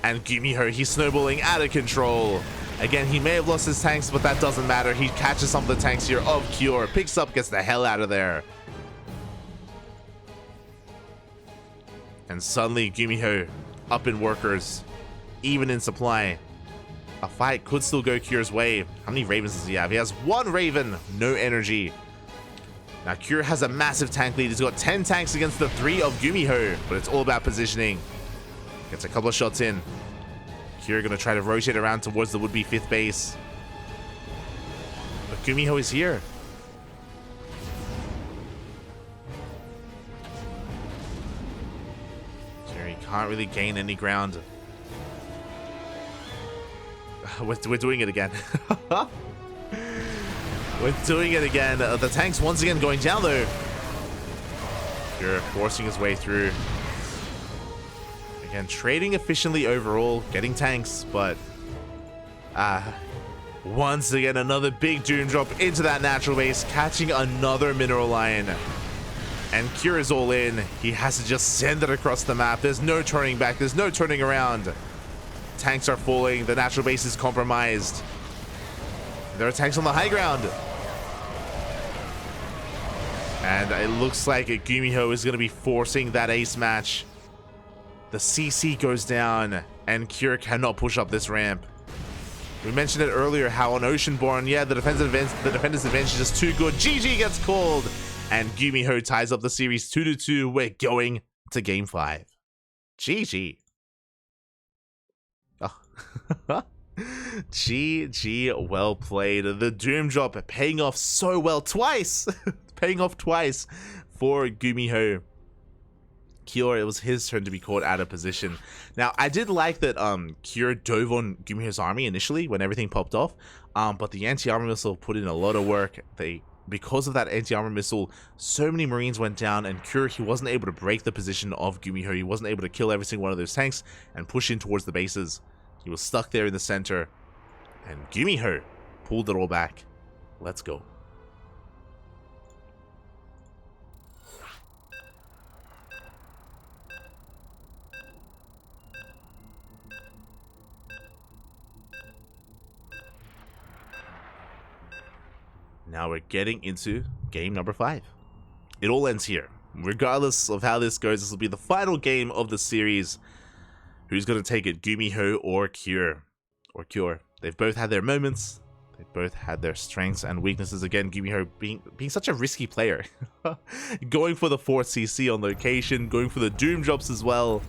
And GuMiho, he's snowballing out of control. Again, he may have lost his tanks, but that doesn't matter. He catches some of the tanks here of Cure. Picks up, gets the hell out of there. And suddenly, GuMiho up in workers. Even in supply. A fight could still go Cure's way. How many Ravens does he have? He has 1 Raven. No energy. Now, Cure has a massive tank lead. He's got 10 tanks against the 3 of GuMiho, but it's all about positioning. Gets a couple of shots in. Cure gonna try to rotate around towards the would-be 5th base. But GuMiho is here. Cure, he can't really gain any ground. We're doing it again. We're doing it again. The tank's once again going down though. Cure forcing his way through. Again, trading efficiently overall, getting tanks, but once again, another big Doom drop into that natural base, catching another mineral line. And Cure is all in. He has to just send it across the map. There's no turning back. There's no turning around. Tanks are falling. The natural base is compromised. There are tanks on the high ground. And it looks like GuMiho is going to be forcing that ace match. The CC goes down, and Cure cannot push up this ramp. We mentioned it earlier how on Oceanborn, yeah, the defender's advantage is just too good. GG gets called, and GuMiho ties up the series 2-2. We're going to Game 5. GG. Oh. GG, well played. The Doom drop paying off so well twice. Paying off twice for GuMiho. Cure, it was his turn to be caught out of position. Now, I did like that Cure dove on GuMiho's army initially when everything popped off, but the anti-armor missile put in a lot of work. Because of that anti-armor missile, so many Marines went down, and Cure, he wasn't able to break the position of GuMiho. He wasn't able to kill every single one of those tanks and push in towards the bases. He was stuck there in the center, and GuMiho pulled it all back. Let's go. Now we're getting into game number 5. It all ends here. Regardless of how this goes, this will be the final game of the series. Who's going to take it, GuMiho or Cure? They've both had their moments. They've both had their strengths and weaknesses. Again, GuMiho being such a risky player. Going for the 4th CC on location, going for the Doom drops as well.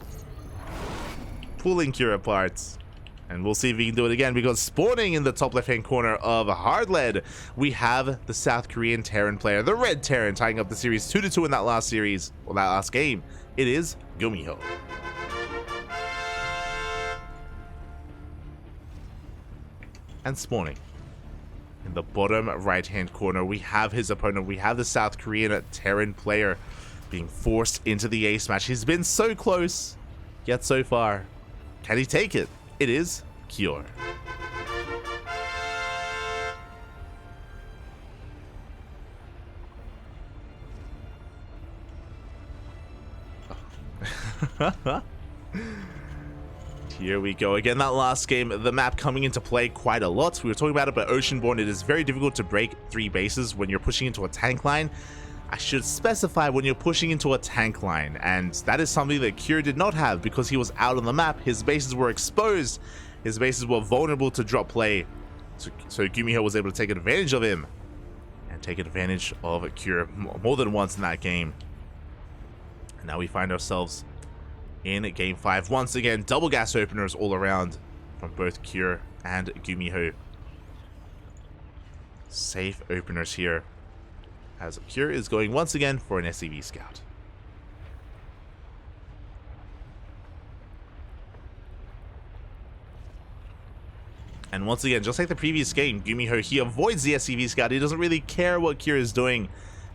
Pulling Cure apart. And we'll see if we can do it again, because spawning in the top left-hand corner of Hardlead, we have the South Korean Terran player, the Red Terran, tying up the series 2-2 in that last series, or that last game. It is GuMiho. And spawning in the bottom right-hand corner, we have his opponent. We have the South Korean Terran player being forced into the ace match. He's been so close, yet so far. Can he take it? It is Cure. Here we go again. That last game, the map coming into play quite a lot. We were talking about it, but Oceanborn, it is very difficult to break 3 bases when you're pushing into a tank line. I should specify when you're pushing into a tank line, and that is something that Cure did not have because he was out on the map. His bases were exposed. His bases were vulnerable to drop play. So GuMiho was able to take advantage of him and take advantage of Cure more than once in that game. And now we find ourselves in Game 5. Once again, double gas openers all around from both Cure and GuMiho. Safe openers here, as Cure is going once again for an SCV scout. And once again, just like the previous game, GuMiho, he avoids the SCV scout. He doesn't really care what Cure is doing.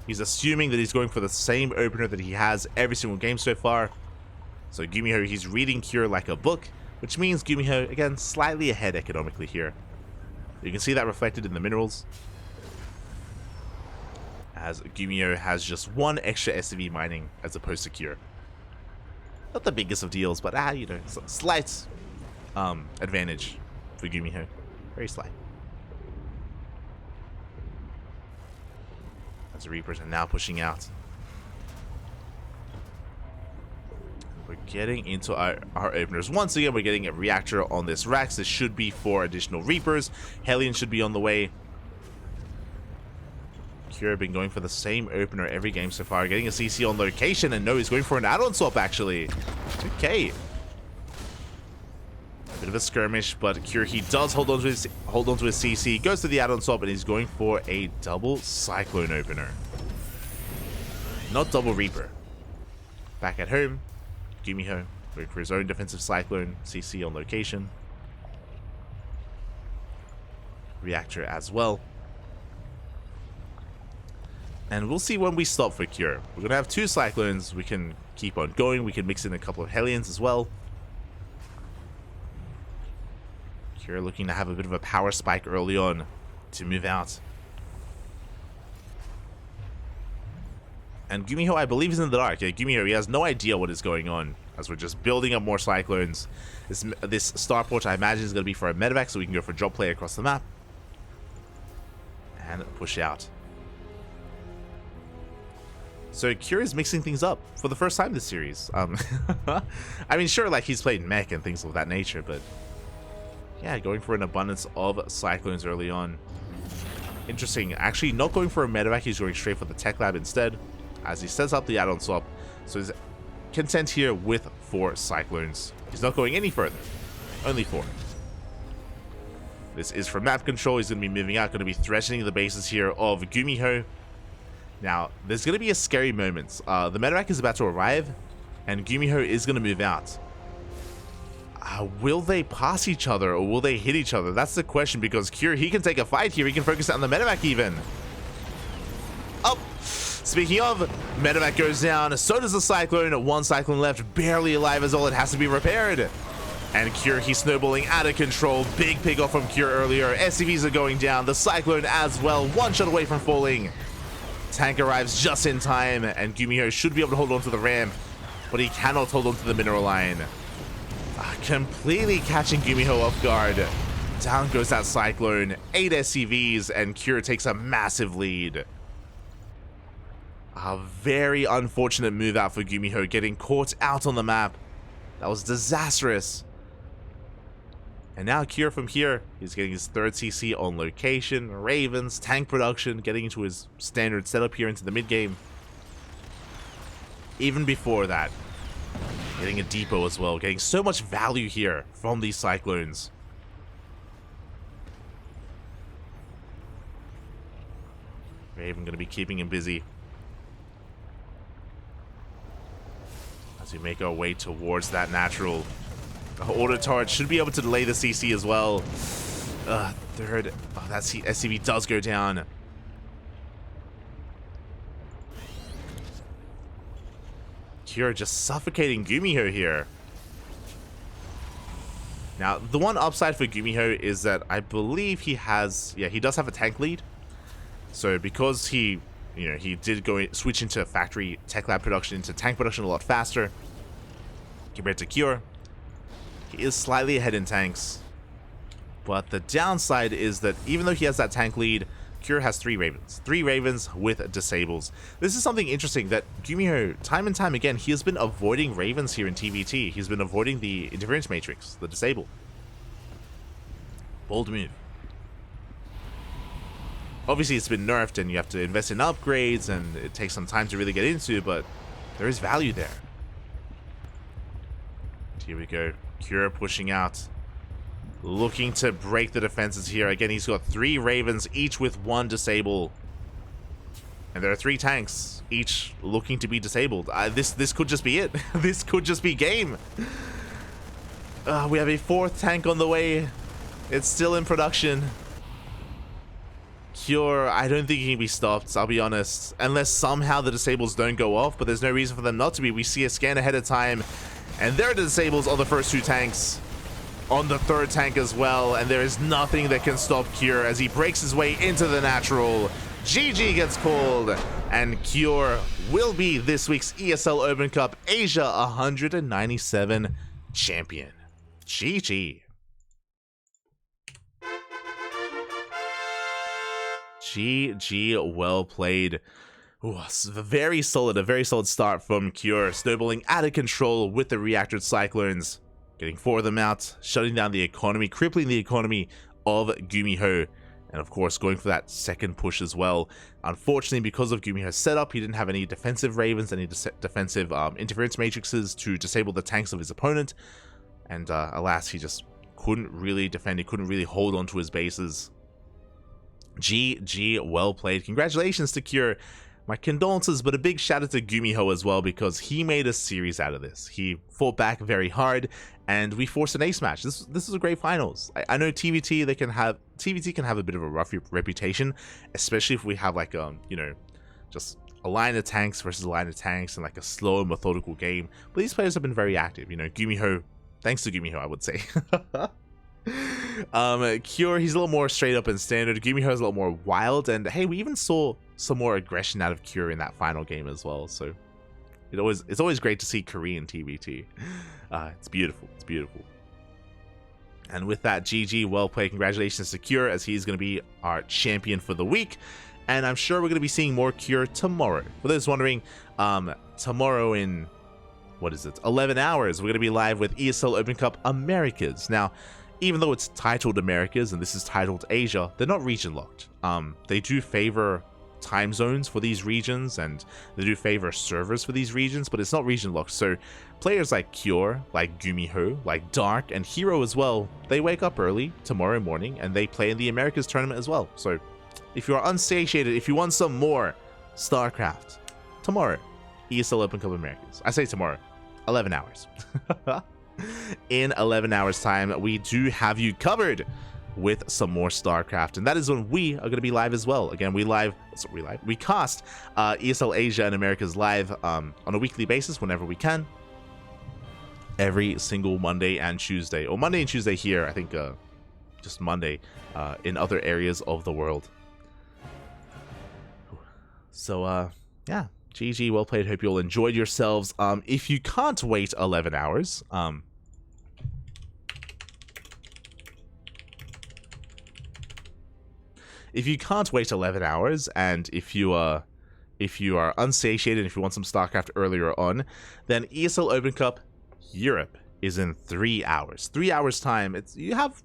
He's assuming that he's going for the same opener that he has every single game so far. So GuMiho, he's reading Cure like a book, which means GuMiho, again, slightly ahead economically here. You can see that reflected in the minerals, as GuMiho has just 1 extra SCV mining as opposed to Cure. Not the biggest of deals, but you know, slight advantage for GuMiho. Very slight. As the Reapers are now pushing out. We're getting into our openers. Once again, we're getting a reactor on this Rax. This should be 4 additional Reapers. Hellion should be on the way. Cure been going for the same opener every game so far. Getting a CC on location, and no, he's going for an add-on swap actually. Okay. A bit of a skirmish, but Cure, he does hold on to his CC, goes to the add-on swap, and he's going for a double Cyclone opener. Not double Reaper. Back at home, GuMiho going for his own defensive Cyclone, CC on location. Reactor as well. And we'll see when we stop for Cure. We're going to have 2 Cyclones. We can keep on going. We can mix in a couple of Hellions as well. Kira looking to have a bit of a power spike early on to move out. And GuMiho, I believe, is in the dark. Yeah, GuMiho, he has no idea what is going on as we're just building up more cyclones. This starport, I imagine, is going to be for a medevac, so we can go for drop play across the map. And push out. So Kira is mixing things up for the first time this series. I mean, sure, like he's played mech and things of that nature, but yeah, going for an abundance of cyclones early on. Interesting. Actually, not going for a medevac, he's going straight for the tech lab instead, as he sets up the add-on swap. So he's content here with 4 cyclones. He's not going any further. Only 4. This is for map control. He's going to be moving out, going to be threatening the bases here of GuMiho. Now, there's going to be a scary moment. The medevac is about to arrive, and GuMiho is going to move out. Will they pass each other, or will they hit each other? That's the question, because Kira, he can take a fight here. He can focus on the medevac even. Oh, speaking of, medevac goes down. So does the cyclone. 1 cyclone left, barely alive as all. It has to be repaired. And Kira, he's snowballing out of control. Big pick off from Kira earlier. SCVs are going down. The cyclone as well. 1 shot away from falling. Tank arrives just in time, and GuMiho should be able to hold on to the ramp, but he cannot hold on to the mineral line. Completely catching GuMiho off guard. Down goes that cyclone. 8 SCVs, and Kira takes a massive lead. A very unfortunate move out for GuMiho, getting caught out on the map. That was disastrous. And now Kira from here, he's getting his 3rd CC on location, Ravens, tank production, getting into his standard setup here into the mid game. Even before that, getting a depot as well, getting so much value here from these cyclones. Raven going to be keeping him busy as we make our way towards that natural. Auto turret should be able to delay the CC as well. 3rd. Oh, that SCV does go down. Kira just suffocating GuMiho here. Now, the one upside for GuMiho is that I believe he has, he does have a tank lead. So because he did switch into factory tech lab production into tank production a lot faster compared to Kira, he is slightly ahead in tanks. But the downside is that even though he has that tank lead, Kira has 3 Ravens. 3 Ravens with disables. This is something interesting that GuMiho, time and time again, he has been avoiding Ravens here in TvT. He's been avoiding the interference matrix, the disable. Bold move. Obviously, it's been nerfed and you have to invest in upgrades and it takes some time to really get into, but there is value there. Here we go. Kira pushing out. Looking to break the defenses here. Again, he's got 3 Ravens, each with 1 disable. And there are 3 tanks, each looking to be disabled. This could just be it. This could just be game. We have a 4th tank on the way. It's still in production. Kira, I don't think he can be stopped, I'll be honest. Unless somehow the disables don't go off, but there's no reason for them not to be. We see a scan ahead of time. And there are the disables on the first 2 tanks. On the 3rd tank as well. And there is nothing that can stop Kira as he breaks his way into the natural. GG gets called. And Kira will be this week's ESL Open Cup Asia 197 champion. GG. GG, well played. Ooh, a very solid start from Kira, snowballing out of control with the reactored cyclones, getting 4 of them out, shutting down the economy, crippling the economy of GuMiho, and of course going for that 2nd push as well. Unfortunately, because of GuMiho's setup, he didn't have any defensive Ravens, any defensive interference matrices to disable the tanks of his opponent, and alas, he just couldn't really defend, he couldn't really hold on to his bases. GG, well played. Congratulations to Kira. My condolences, but a big shout out to GuMiho as well, because he made a series out of this. He fought back very hard, and we forced an ace match. This is a great finals. I know TvT can have a bit of a rough reputation, especially if we have like just a line of tanks versus a line of tanks and like a slow and methodical game. But these players have been very active. GuMiho, thanks to GuMiho, I would say. Cure, he's a little more straight up and standard. GuMiho is a little more wild, and hey, we even saw some more aggression out of Cure in that final game as well. So it's always great to see Korean TvT. It's beautiful. It's beautiful. And with that, GG, well played. Congratulations to Cure, as he's going to be our champion for the week. And I'm sure we're going to be seeing more Cure tomorrow. For those wondering, tomorrow in, what is it, 11 hours, we're going to be live with ESL Open Cup Americas. Now, even though it's titled Americas and this is titled Asia, they're not region locked. They do favor time zones for these regions, and they do favor servers for these regions, but it's not region locked. So players like Cure, like GuMiho, like Dark, and Hero as well, they wake up early tomorrow morning and they play in the Americas tournament as well. So if you are unsatiated, if you want some more StarCraft, tomorrow, ESL Open Cup Americas. I say tomorrow, 11 hours. In 11 hours time, we do have you covered with some more StarCraft, and that is when we are going to be live as well. Again, we cast ESL Asia and Americas live on a weekly basis whenever we can, every single Monday and Tuesday, or Monday and Tuesday here, I think just Monday in other areas of the world. So yeah, GG, well played. Hope you all enjoyed yourselves. If you can't wait 11 hours, if you can't wait 11 hours, and if you are unsatiated, if you want some StarCraft earlier on, then ESL Open Cup Europe is in 3 hours. 3 hours time. You have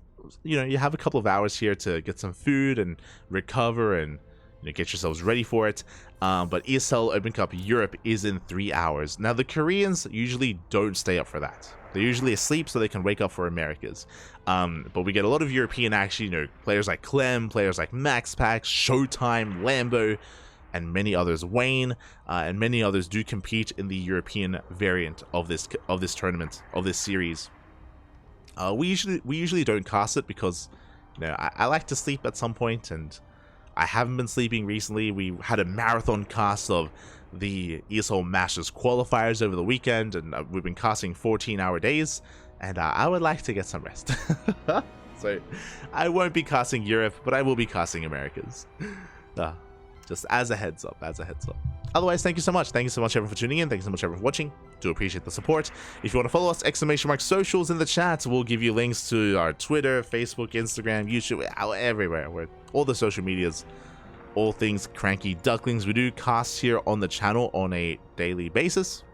a couple of hours here to get some food and recover and get yourselves ready for it. But ESL Open Cup Europe is in 3 hours. Now, the Koreans usually don't stay up for that. They're usually asleep so they can wake up for Americas. But we get a lot of European action, players like Clem, players like MaxPax, Showtime, Lambo, and many others. Wayne, and many others do compete in the European variant of this tournament, of this series. We usually don't cast it because I like to sleep at some point, and I haven't been sleeping recently. We had a marathon cast of the ESL Masters qualifiers over the weekend, and we've been casting 14-hour days, and I would like to get some rest. So I won't be casting Europe, but I will be casting Americas. Just as a heads up, Otherwise, thank you so much. Thank you so much, everyone, for tuning in. Thank you so much, everyone, for watching. Do appreciate the support. If you want to follow us, ! socials in the chat. We'll give you links to our Twitter, Facebook, Instagram, YouTube, everywhere. We're all the social medias. All things CranKy Ducklings. We do cast here on the channel on a daily basis.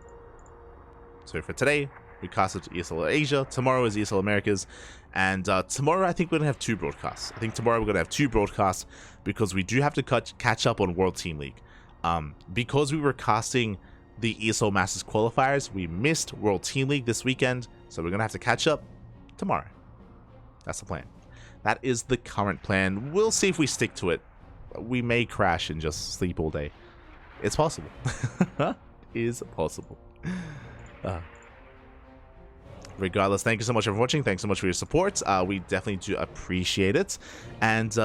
So for today, we casted ESL Asia. Tomorrow is ESL Americas. And tomorrow, I think we're going to have 2 broadcasts. I think tomorrow we're going to have 2 broadcasts because we do have to catch up on World Team League. Because we were casting the ESL Masters qualifiers, we missed World Team League this weekend. So we're going to have to catch up tomorrow. That's the plan. That is the current plan. We'll see if we stick to it. We may crash and just sleep all day. It's possible. Is possible. Regardless, thank you so much for watching. Thanks so much for your support. We definitely do appreciate it. And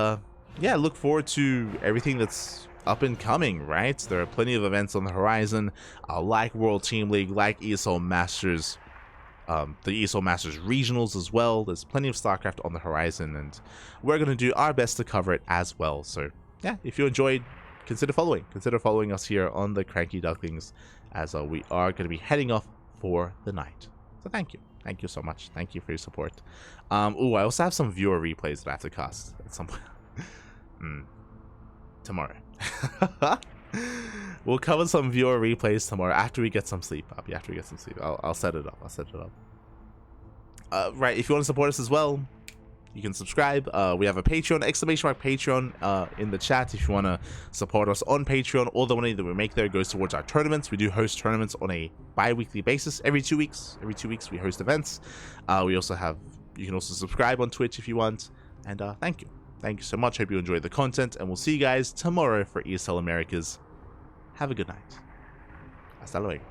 yeah, look forward to everything that's up and coming, right? There are plenty of events on the horizon, like World Team League, like ESL Masters, the ESL Masters regionals as well. There's plenty of StarCraft on the horizon, and we're going to do our best to cover it as well. So yeah, if you enjoyed, consider following us here on the CranKy Ducklings, as we are going to be heading off for the night. So thank you so much. Thank you for your support. Oh, I also have some viewer replays that I have to cast at some point. Tomorrow. We'll cover some viewer replays tomorrow after we get some sleep. After we get some sleep, I'll set it up. Right, if you want to support us as well, you can subscribe. We have a Patreon, Patreon in the chat if you want to support us on Patreon. All the money that we make there goes towards our tournaments. We do host tournaments on a bi-weekly basis. Every 2 weeks we host events. You can also subscribe on Twitch if you want. And thank you so much. Hope you enjoyed the content, and we'll see you guys tomorrow for ESL Americas. Have a good night. Hasta luego.